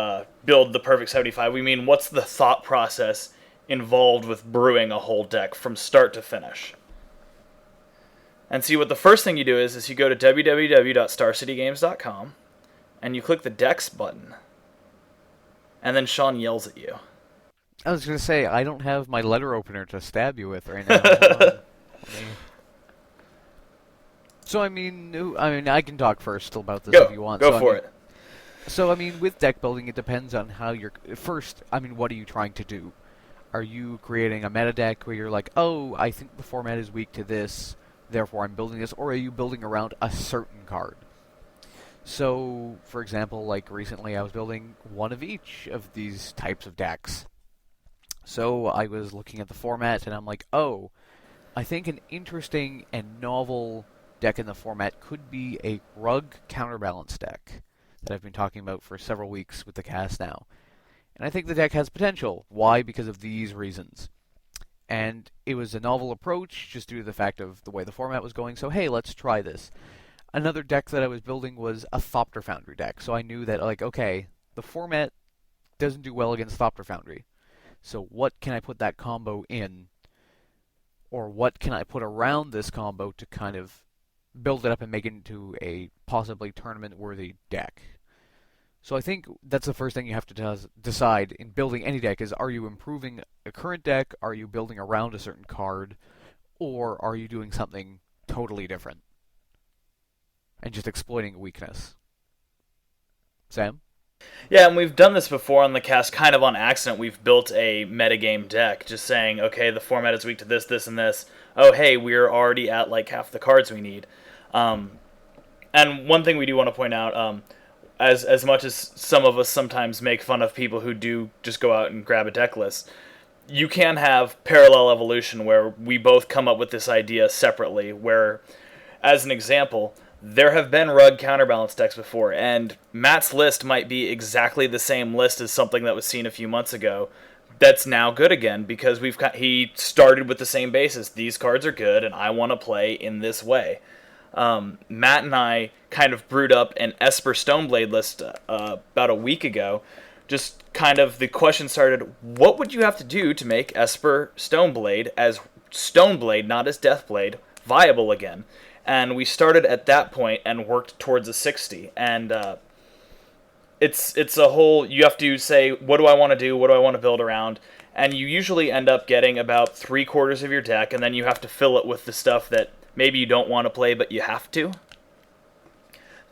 build the perfect 75. We mean, what's the thought process involved with brewing a whole deck from start to finish? And see, what the first thing you do is you go to www.starcitygames.com and you click the decks button. And then Sean yells at you. I was going to say, I don't have my letter opener to stab you with right now. Hold on. So, I mean, I can talk first about this if you want. Go for it. So, I mean, with deck building, it depends on how you're... First, I mean, what are you trying to do? Are you creating a meta deck where you're like, oh, I think the format is weak to this, therefore I'm building this? Or are you building around a certain card? So, for example, like recently I was building one of each of these types of decks. So I was looking at the format and I'm like, oh, I think an interesting and novel deck in the format could be a Rug Counterbalance deck that I've been talking about for several weeks with the cast now. And I think the deck has potential. Why? Because of these reasons. And it was a novel approach just due to the fact of the way the format was going, so hey, let's try this. Another deck that I was building was a Thopter Foundry deck, so I knew that, like, okay, the format doesn't do well against Thopter Foundry, so what can I put that combo in, or what can I put around this combo to kind of build it up and make it into a possibly tournament-worthy deck? So I think that's the first thing you have to decide in building any deck is, are you improving a current deck, are you building around a certain card, or are you doing something totally different and just exploiting a weakness? Sam? Yeah, and we've done this before on the cast kind of on accident. We've built a metagame deck, just saying, okay, the format is weak to this, this, and this. Oh, hey, we're already at like half the cards we need. And one thing we do want to point out, as much as some of us sometimes make fun of people who do just go out and grab a deck list, you can have parallel evolution where we both come up with this idea separately. Where, as an example, there have been rug counterbalance decks before, and Matt's list might be exactly the same list as something that was seen a few months ago. That's now good again because he started with the same basis. These cards are good, and I want to play in this way. Matt and I kind of brewed up an Esper Stoneblade list about a week ago. Just kind of the question started: what would you have to do to make Esper Stoneblade as Stoneblade, not as Deathblade, viable again? And we started at that point and worked towards a 60. And it's a whole, you have to say, what do I want to do? What do I want to build around? And you usually end up getting about 3/4 of your deck, and then you have to fill it with the stuff that maybe you don't want to play, but you have to.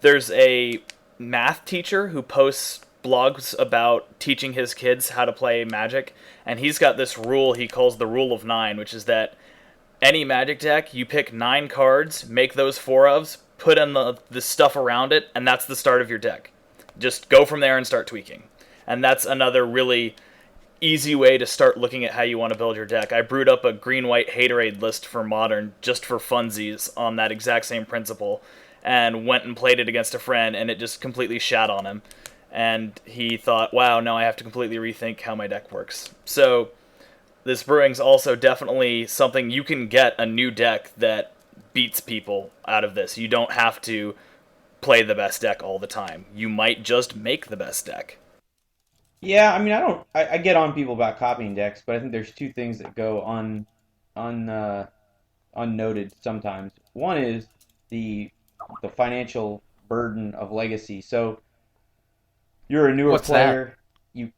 There's a math teacher who posts blogs about teaching his kids how to play Magic, and he's got this rule he calls the Rule of 9, which is that any Magic deck, you pick 9 cards, make those 4-ofs, put in the stuff around it, and that's the start of your deck. Just go from there and start tweaking. And that's another really easy way to start looking at how you want to build your deck. I brewed up a green-white Haterade list for Modern just for funsies on that exact same principle, and went and played it against a friend, and it just completely shat on him. And he thought, wow, now I have to completely rethink how my deck works. So this Brewing's also definitely something you can get a new deck that beats people out of this. You don't have to play the best deck all the time. You might just make the best deck. Yeah, I mean, I get on people about copying decks, but I think there's two things that go unnoted sometimes. One is the financial burden of Legacy. So you're a newer What's that? player. You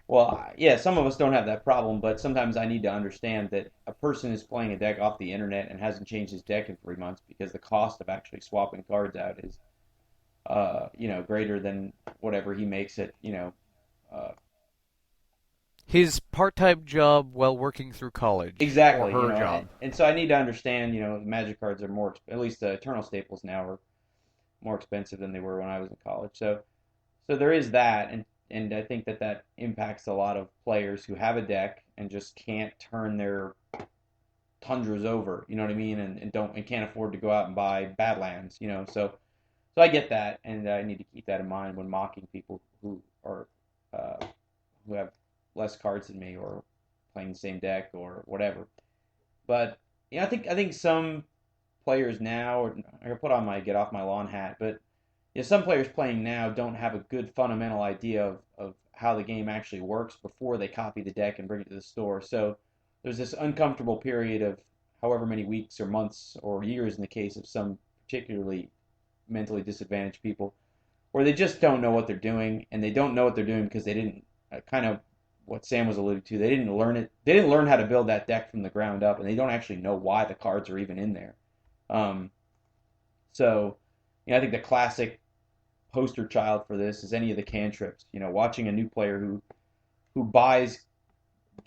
well, yeah, some of us don't have that problem, but sometimes I need to understand that a person is playing a deck off the internet and hasn't changed his deck in 3 months because the cost of actually swapping cards out is greater than whatever he makes it, uh, His part-time job while working through college, or exactly, her job. and so I need to understand, the Magic cards are at least the Eternal Staples now are more expensive than they were when I was in college. So there is that, and I think that impacts a lot of players who have a deck and just can't turn their tundras over, you know what I mean, and can't afford to go out and buy Badlands, So I get that, and I need to keep that in mind when mocking people who are who have less cards than me or playing the same deck or whatever. But I think some players now, or I put on my get off my lawn hat, but some players playing now don't have a good fundamental idea of how the game actually works before they copy the deck and bring it to the store. So there's this uncomfortable period of however many weeks or months or years in the case of some particularly mentally disadvantaged people, where they just don't know what they're doing, and they don't know what they're doing because they didn't kind of what Sam was alluding to. They didn't learn it. They didn't learn how to build that deck from the ground up, and they don't actually know why the cards are even in there. Um, so, I think the classic poster child for this is any of the cantrips. Watching a new player who buys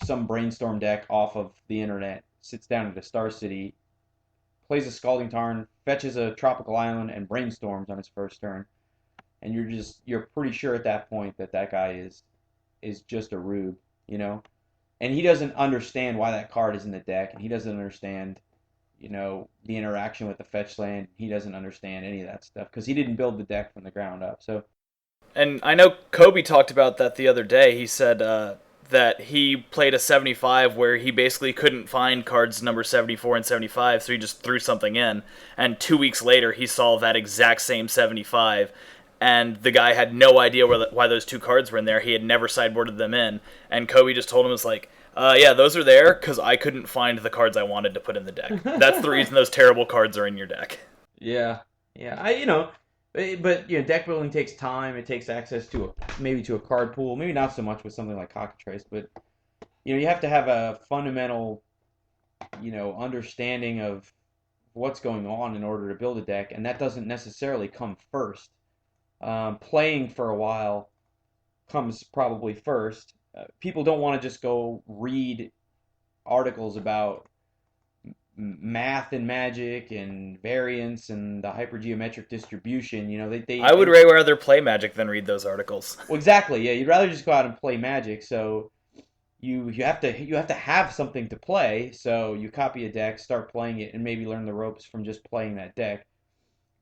some brainstorm deck off of the internet, sits down at a Star City, plays a Scalding Tarn, fetches a Tropical Island, and brainstorms on his first turn. And you're pretty sure at that point that guy is just a rube, and he doesn't understand why that card is in the deck, and he doesn't understand, the interaction with the fetch land. He doesn't understand any of that stuff because he didn't build the deck from the ground up. So, And I know Kobe talked about that the other day. He said that he played a 75 where he basically couldn't find cards number 74 and 75, so he just threw something in. And 2 weeks later, he saw that exact same 75, and the guy had no idea why those two cards were in there. He had never sideboarded them in. And Kobe just told him, was like, yeah, those are there because I couldn't find the cards I wanted to put in the deck. That's the reason those terrible cards are in your deck. yeah, yeah, but deck building takes time. It takes access to a card pool. Maybe not so much with something like Cockatrice, but you have to have a fundamental understanding of what's going on in order to build a deck, and that doesn't necessarily come first. Playing for a while comes probably first. People don't want to just go read articles about math and Magic and variance and the hypergeometric distribution. I would rather play Magic than read those articles. Well, exactly. Yeah, you'd rather just go out and play Magic. So you have to have something to play. So you copy a deck, start playing it, and maybe learn the ropes from just playing that deck.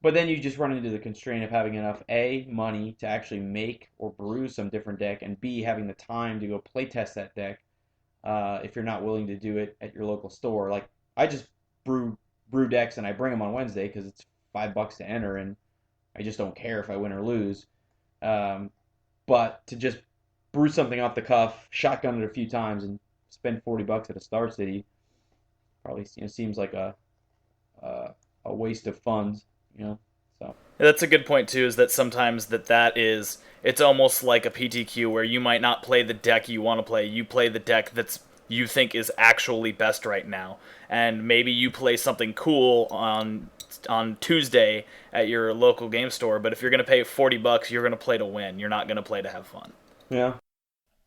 But then you just run into the constraint of having enough A, money to actually make or brew some different deck, and B, having the time to go play test that deck if you're not willing to do it at your local store. Like, I just brew decks and I bring them on Wednesday because it's $5 to enter, and I just don't care if I win or lose. But to just brew something off the cuff, shotgun it a few times, and spend $40 at a Star City probably seems like a waste of funds. So That's a good point too. Is that sometimes it's almost like a PTQ where you might not play the deck you want to play. You play the deck that's you think is actually best right now, and maybe you play something cool on Tuesday at your local game store. But if you're going to pay $40, you're going to play to win. You're not going to play to have fun. yeah.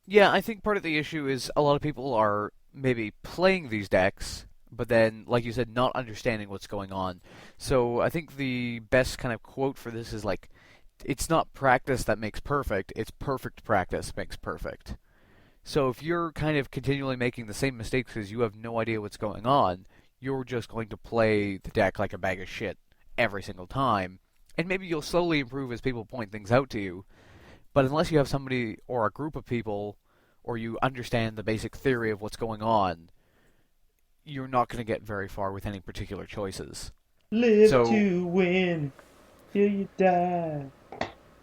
Yeah, I think part of the issue is a lot of people are maybe playing these decks, but then, like you said, not understanding what's going on. So I think the best kind of quote for this is like, it's not practice that makes perfect, it's perfect practice makes perfect. So if you're kind of continually making the same mistakes because you have no idea what's going on, you're just going to play the deck like a bag of shit every single time, and maybe you'll slowly improve as people point things out to you. But unless you have somebody or a group of people, or you understand the basic theory of what's going on, you're not going to get very far with any particular choices. Live to win till you die.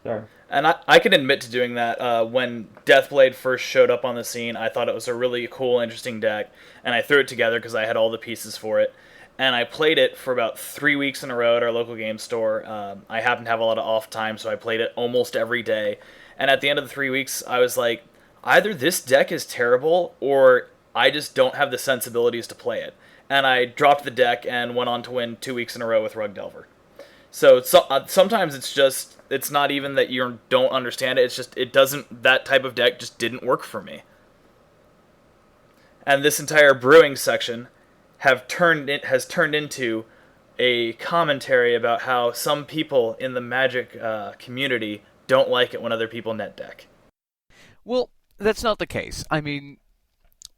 Sorry. And I can admit to doing that. When Deathblade first showed up on the scene, I thought it was a really cool, interesting deck, and I threw it together because I had all the pieces for it. And I played it for about 3 weeks in a row at our local game store. I happened to have a lot of off time, so I played it almost every day. And at the end of the 3 weeks, I was like, either this deck is terrible, or I just don't have the sensibilities to play it. And I dropped the deck and went on to win 2 weeks in a row with Rug Delver. So sometimes it's not even that you don't understand it, it's just that type of deck just didn't work for me. And this entire brewing section has turned into a commentary about how some people in the Magic community don't like it when other people net deck. Well, that's not the case. I mean,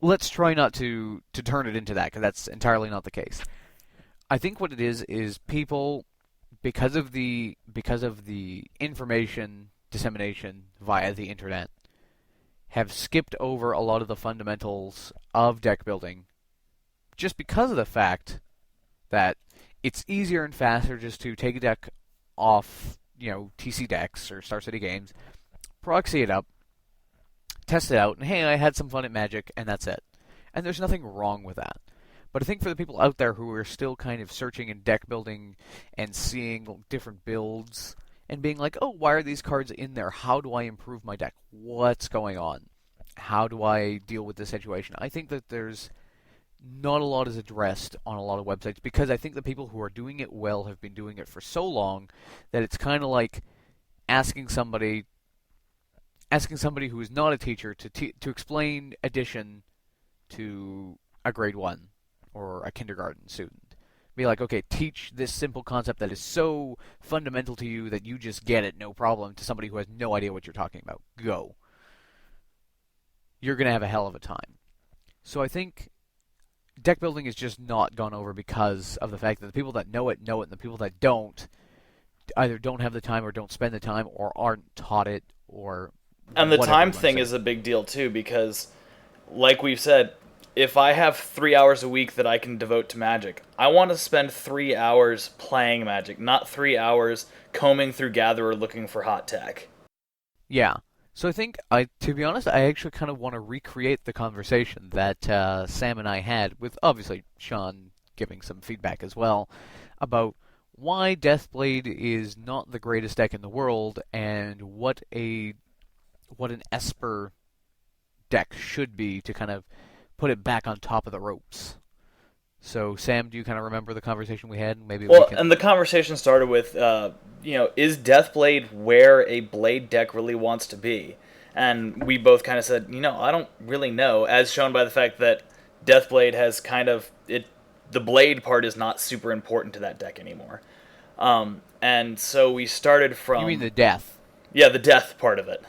let's try not to turn it into that, because that's entirely not the case. I think what it is people, because of the information dissemination via the internet, have skipped over a lot of the fundamentals of deck building, just because of the fact that it's easier and faster just to take a deck off, TC decks or Star City games, proxy it up, test it out, and hey, I had some fun at Magic, and that's it. And there's nothing wrong with that. But I think for the people out there who are still kind of searching and deck building and seeing different builds and being like, oh, why are these cards in there? How do I improve my deck? What's going on? How do I deal with this situation? I think that there's not a lot is addressed on a lot of websites, because I think the people who are doing it well have been doing it for so long that it's kind of like asking somebody who is not a teacher to explain addition to a grade 1 or a kindergarten student. Be like, okay, teach this simple concept that is so fundamental to you that you just get it, no problem, to somebody who has no idea what you're talking about. Go. You're going to have a hell of a time. So I think deck building is just not gone over because of the fact that the people that know it, and the people that don't either don't have the time or don't spend the time or aren't taught it, or and the time thing is a big deal too, because like we've said, if I have 3 hours a week that I can devote to Magic, I want to spend 3 hours playing Magic, not 3 hours combing through Gatherer looking for hot tech. Yeah. So I think, to be honest, I actually kind of want to recreate the conversation that Sam and I had, with obviously Sean giving some feedback as well, about why Deathblade is not the greatest deck in the world, and what an Esper deck should be to kind of put it back on top of the ropes. So, Sam, do you kind of remember the conversation we had? And the conversation started with, is Deathblade where a Blade deck really wants to be? And we both kind of said, I don't really know, as shown by the fact that Deathblade has the blade part is not super important to that deck anymore. And so we started from... You mean the death? Yeah, the death part of it.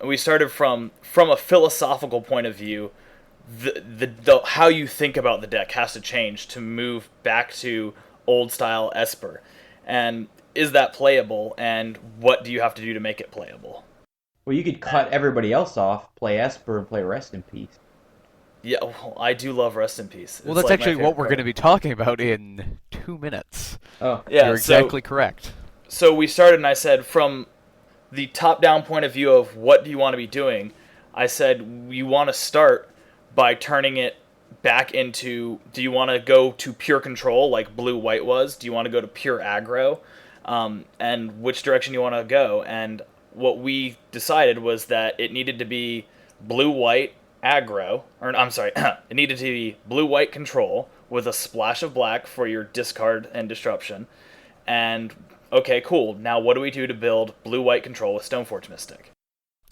We started from a philosophical point of view. The how you think about the deck has to change to move back to old style Esper. And is that playable? And what do you have to do to make it playable? Well, you could cut everybody else off, play Esper, and play Rest in Peace. Yeah, well, I do love Rest in Peace. Well, that's actually what we're going to be talking about in 2 minutes. Oh, yeah, you're exactly correct. So we started, and I said, from the top-down point of view of what do you want to be doing, I said we want to start by turning it back into, do you want to go to pure control like blue-white was? Do you want to go to pure aggro? And which direction you want to go? And what we decided was that it needed to be blue-white aggro, or I'm sorry, it needed to be blue-white control with a splash of black for your discard and disruption. And okay, cool. Now what do we do to build blue-white control with Stoneforge Mystic?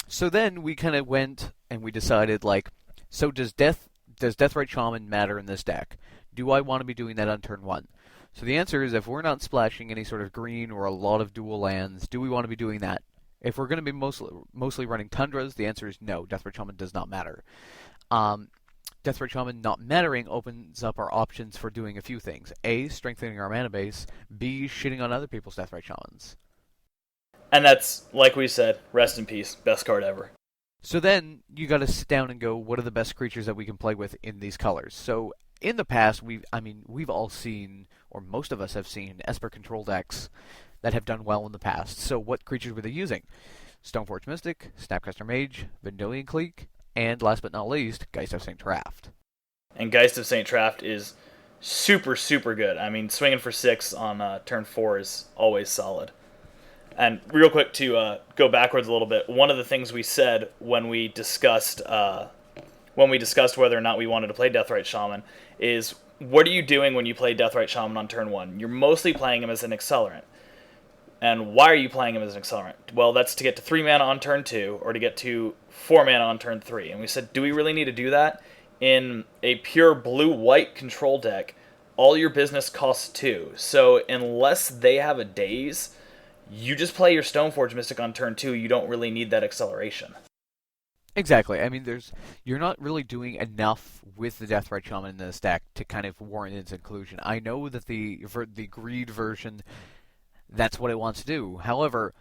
So then we kind of went and we decided, like, so does Deathrite Shaman matter in this deck? Do I want to be doing that on turn 1? So the answer is, if we're not splashing any sort of green or a lot of dual lands, do we want to be doing that? If we're going to be mostly running Tundras, the answer is no. Deathrite Shaman does not matter. Deathrite Shaman not mattering opens up our options for doing a few things. A, strengthening our mana base. B, shitting on other people's Deathrite Shamans. And that's, like we said, Rest in Peace, best card ever. So then you got to sit down and go, what are the best creatures that we can play with in these colors? So in the past, we've all seen, or most of us have seen, Esper control decks that have done well in the past. So what creatures were they using? Stoneforge Mystic, Snapcaster Mage, Vendilion Clique, and last but not least, Geist of St. Traft. And Geist of St. Traft is super, super good. I mean, swinging for 6 on turn 4 is always solid. And real quick to go backwards a little bit, one of the things we said when we discussed whether or not we wanted to play Deathrite Shaman is, what are you doing when you play Deathrite Shaman on turn 1? You're mostly playing him as an accelerant. And why are you playing him as an accelerant? Well, that's to get to 3 mana on turn 2, or to get to 4 mana on turn 3. And we said, do we really need to do that? In a pure blue-white control deck, all your business costs 2. So unless they have a daze, you just play your Stoneforge Mystic on turn 2. You don't really need that acceleration. Exactly. I mean, you're not really doing enough with the Deathrite Shaman in this deck to kind of warrant its inclusion. I know that for the greed version, that's what it wants to do. However,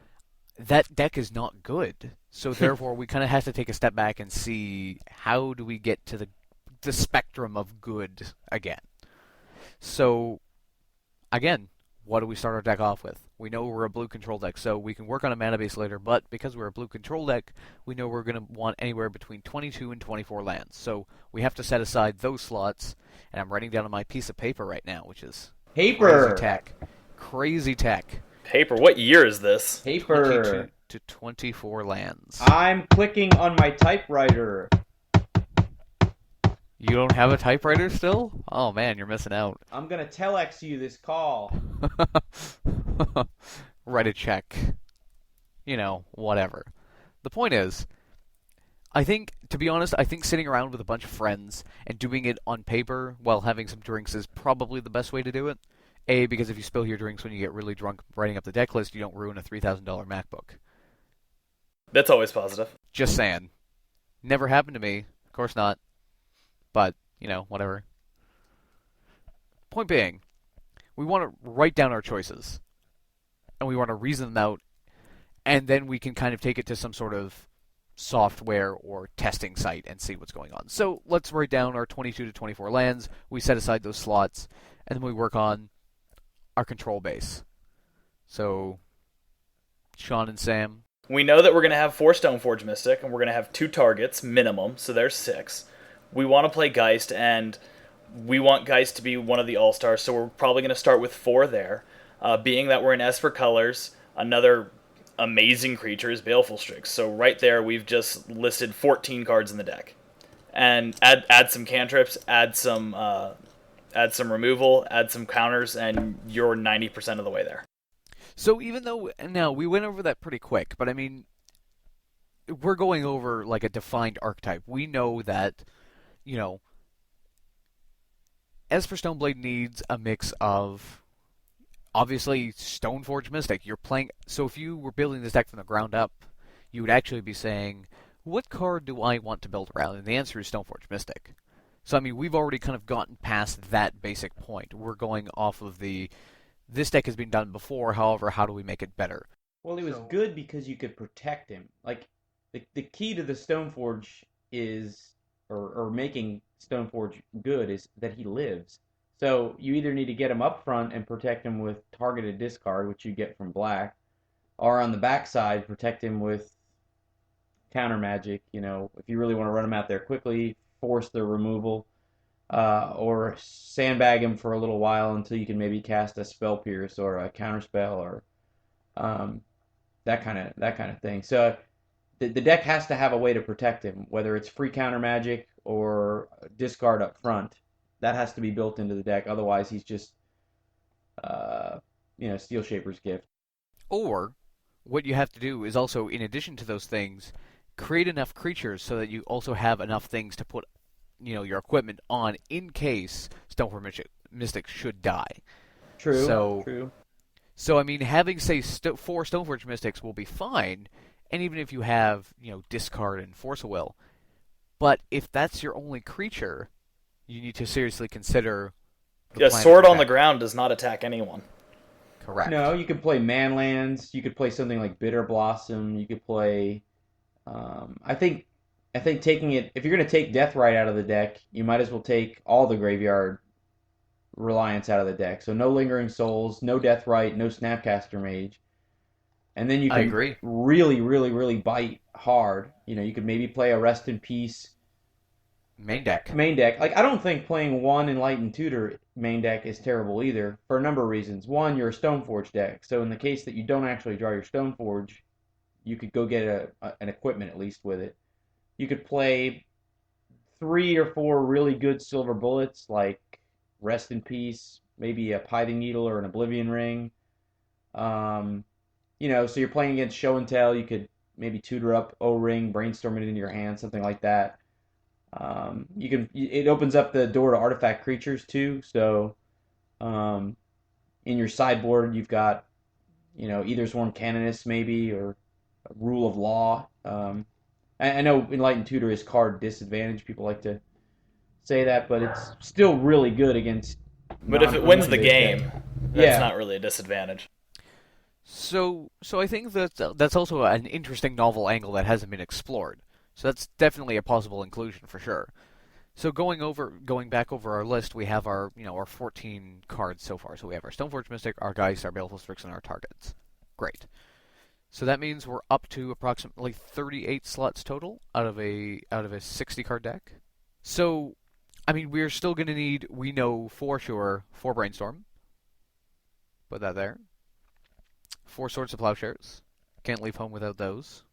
that deck is not good. So therefore, we kind of have to take a step back and see, how do we get to the spectrum of good again? So, again, what do we start our deck off with? We know we're a blue control deck, so we can work on a mana base later, but because we're a blue control deck, we know we're going to want anywhere between 22 and 24 lands. So we have to set aside those slots, and I'm writing down on my piece of paper right now, which is paper crazy tech. Paper? What year is this? Paper. 22 to 24 lands. I'm clicking on my typewriter. You don't have a typewriter still? Oh man, you're missing out. I'm gonna telex you this call. Write a check. Whatever. The point is, to be honest, I think sitting around with a bunch of friends and doing it on paper while having some drinks is probably the best way to do it. A, because if you spill your drinks when you get really drunk writing up the deck list, you don't ruin a $3,000 MacBook. That's always positive. Just saying. Never happened to me. Of course not. But, whatever. Point being, we want to write down our choices. And we want to reason them out. And then we can kind of take it to some sort of software or testing site and see what's going on. So let's write down our 22 to 24 lands. We set aside those slots. And then we work on our control base. So, Sean and Sam. We know that we're going to have 4 Stoneforge Mystic, and we're going to have 2 targets, minimum, so there's 6. We want to play Geist, and we want Geist to be one of the all-stars, so we're probably going to start with 4 there. Being that we're in Esper colors, another amazing creature is Baleful Strix. So right there, we've just listed 14 cards in the deck. And add some cantrips, add some removal, add some counters, and you're 90% of the way there. So even though, now, we went over that pretty quick, but I mean, we're going over like a defined archetype. We know that, Esper Stoneblade needs a mix of, obviously, Stoneforge Mystic. You're playing... So if you were building this deck from the ground up, you would actually be saying, what card do I want to build around? And the answer is Stoneforge Mystic. So, I mean, we've already kind of gotten past that basic point. We're going off of this deck has been done before, however, how do we make it better? Well, it was good because you could protect him. Like, the key to the Stoneforge is, or making Stoneforge good, is that he lives. So you either need to get him up front and protect him with targeted discard, which you get from black, or on the backside, protect him with counter magic. If you really want to run him out there quickly, force the removal, or sandbag him for a little while until you can maybe cast a Spell Pierce or a counterspell or that kind of thing. So the deck has to have a way to protect him, whether it's free counter magic or discard up front. That has to be built into the deck. Otherwise, he's just Steel Shaper's Gift. Or what you have to do is also, in addition to those things, create enough creatures so that you also have enough things to put your equipment on in case Stoneforge Mystic should die. True. So, I mean, having, say, 4 Stoneforge Mystics will be fine, and even if you have, discard and Force of Will. But if that's your only creature, you need to seriously consider... Yeah, Sword on the ground does not attack anyone. Correct. No, you could play Manlands, you could play something like Bitter Blossom, you could play... I think taking it... If you're going to take Deathrite out of the deck, you might as well take all the graveyard reliance out of the deck. So no Lingering Souls, no Deathrite, no Snapcaster Mage. And then you can really, really, really bite hard. You could maybe play a Rest in Peace main deck. Like, I don't think playing one Enlightened Tutor main deck is terrible either, for a number of reasons. One, you're a Stoneforge deck. So in the case that you don't actually draw your Stoneforge, you could go get an equipment at least with it. You could play 3 or 4 really good silver bullets, like Rest in Peace, maybe a Pithing Needle or an Oblivion Ring. So you're playing against Show and Tell. You could maybe tutor up O-Ring, brainstorm it into your hand, something like that. It opens up the door to artifact creatures too. So, in your sideboard, you've got, Either Sworn Canonist maybe, or Rule of Law. I know Enlightened Tutor is card disadvantage. People like to say that, but it's still really good against. But if it wins the game, that's not really a disadvantage. So I think that's also an interesting novel angle that hasn't been explored. So that's definitely a possible inclusion for sure. So going back over our list, we have our 14 cards so far. So we have our Stoneforge Mystic, our Geist, our Baleful Strix, and our targets. Great. So that means we're up to approximately 38 slots total out of a 60 card deck. So, I mean, we're still going to need, we know for sure, 4 Brainstorm. Put that there. 4 Swords of Plowshares. Can't leave home without those.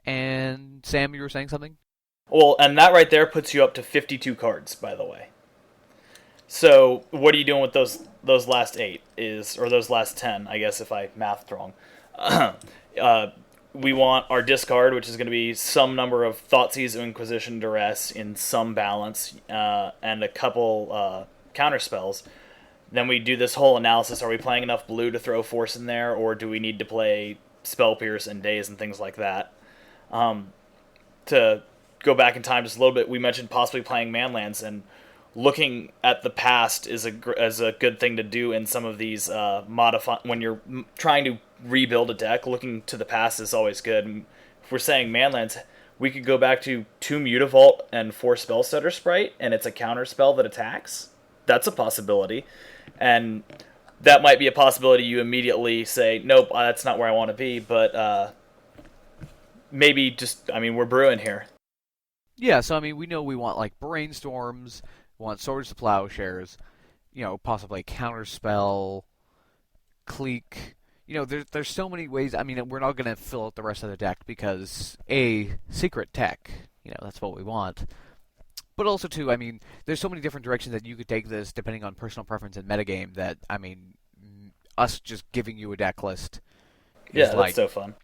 And Sam, you were saying something? Well, and that right there puts you up to 52 cards, by the way. So, what are you doing with those last 8? Or those last 10, I guess, if I mathed wrong. We want our discard, which is going to be some number of Thoughtseize of Inquisition, Duress in some balance, and a couple counter spells. Then we do this whole analysis. Are we playing enough blue to throw Force in there, or do we need to play Spell Pierce and Daze and things like that? To go back in time just a little bit, we mentioned possibly playing Manlands, and looking at the past is a good thing to do in some of these when you're trying to rebuild a deck. Looking to the past is always good. And if we're saying Manlands, we could go back to 2 Mutavault and 4 Spellstutter Sprite, and it's a counter spell that attacks. That's a possibility, and that might be a possibility you immediately say, nope, that's not where I want to be, but maybe just, we're brewing here. Yeah, so we know we want like Brainstorms, we want Swords to Plowshares, possibly Counterspell, Clique. There's so many ways. We're not going to fill out the rest of the deck because secret tech, that's what we want. But also too, there's so many different directions that you could take this depending on personal preference and metagame that, us just giving you a deck list is that's so fun.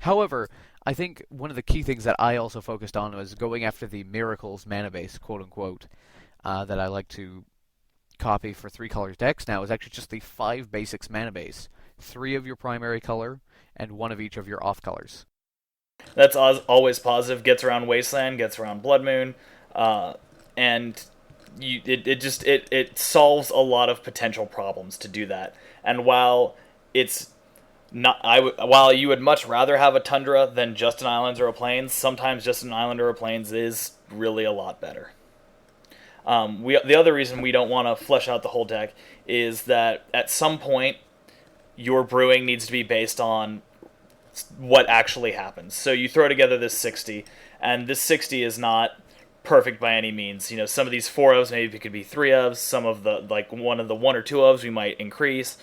However, I think one of the key things that I also focused on was going after the Miracles mana base, quote unquote, that I like to copy for 3 colors decks now is actually just the 5 basics mana base. 3 of your primary color, and 1 of each of your off colors. That's always positive. Gets around Wasteland, gets around Blood Moon, and it solves a lot of potential problems to do that. And while it's not, while you would much rather have a Tundra than just an Islands or a Plains, sometimes just an Island or a Plains is really a lot better. The other reason we don't want to flesh out the whole deck is that at some point your brewing needs to be based on what actually happens. So you throw together this 60, and this 60 is not perfect by any means. You know, some of these 4 ofs maybe could be 3 ofs, some of the, like, one of the 1 or 2 ofs we might increase,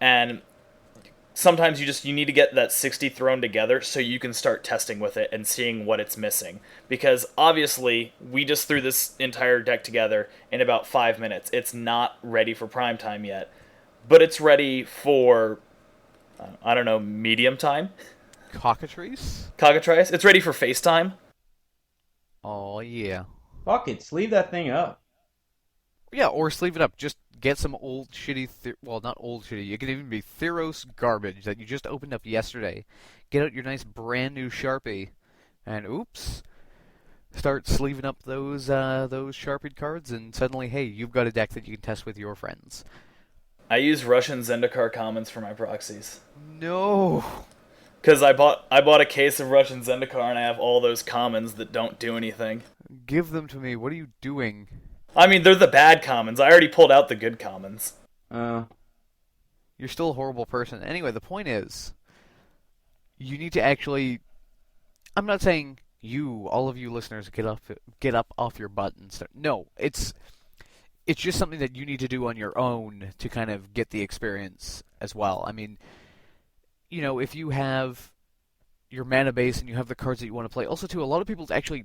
and sometimes you need to get that 60 thrown together so you can start testing with it and seeing what it's missing. Because obviously, we just threw this entire deck together in about 5 minutes. It's not ready for prime time yet, but it's ready for, I don't know, medium time? Cockatrice? Cockatrice? It's ready for FaceTime. Oh, yeah. Fuck it, sleeve that thing up. Yeah, or sleeve it up. Just get some old shitty, well, not old shitty, it could even be Theros garbage that you just opened up yesterday. Get out your nice brand new Sharpie, and oops, start sleeving up those Sharpied cards, and suddenly, hey, you've got a deck that you can test with your friends. I use Russian Zendikar commons for my proxies. No! Because I bought a case of Russian Zendikar and I have all those commons that don't do anything. Give them to me. What are you doing? I mean, they're the bad commons. I already pulled out the good commons. You're still a horrible person. Anyway, the point is, you need to actually... I'm not saying you, all of you listeners, get up off your butt and start... No, it's just something that you need to do on your own to kind of get the experience as well. I mean, you know, if you have your mana base and you have the cards that you want to play... Also, too, a lot of people actually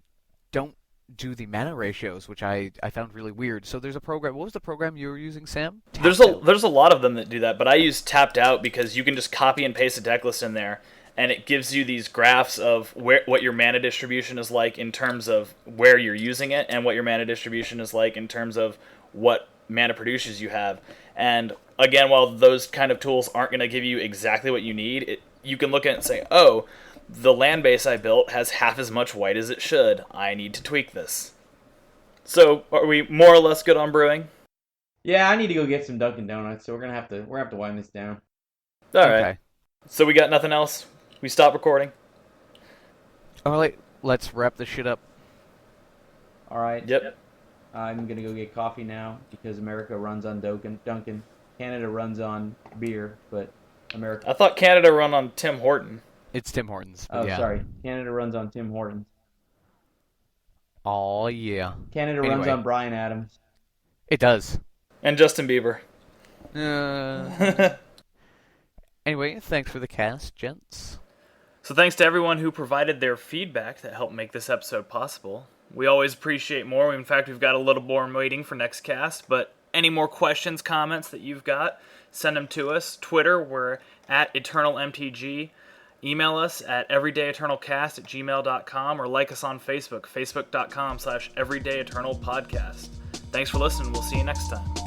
don't do the mana ratios, which I found really weird. So there's a program. What was the program you were using, Sam? There's a lot of them that do that, but I use Tapped Out because you can just copy and paste a deck list in there, and it gives you these graphs of what your mana distribution is like in terms of where you're using it, and what your mana distribution is like in terms of what mana producers you have. And again, while those kind of tools aren't going to give you exactly what you need, you can look at it and say, oh, the land base I built has half as much white as it should. I need to tweak this. So, are we more or less good on brewing? Yeah, I need to go get some Dunkin' Donuts, so we're gonna have to wind this down. All right. Okay. So we got nothing else. We stop recording. All right, let's wrap this shit up. All right. Yep. I'm gonna go get coffee now because America runs on Dunkin'. Canada runs on beer, but America. I thought Canada run on Tim Horton. It's Tim Hortons. Oh, yeah. Sorry. Canada runs on Tim Hortons. Oh, yeah. Canada runs on Bryan Adams. It does. And Justin Bieber. Anyway, thanks for the cast, gents. So thanks to everyone who provided their feedback that helped make this episode possible. We always appreciate more. In fact, we've got a little more waiting for next cast, but any more questions, comments that you've got, send them to us. Twitter, we're at EternalMTG. Email us at everydayeternalcast@gmail.com or like us on Facebook, facebook.com/everydayeternalpodcast. Thanks for listening. We'll see you next time.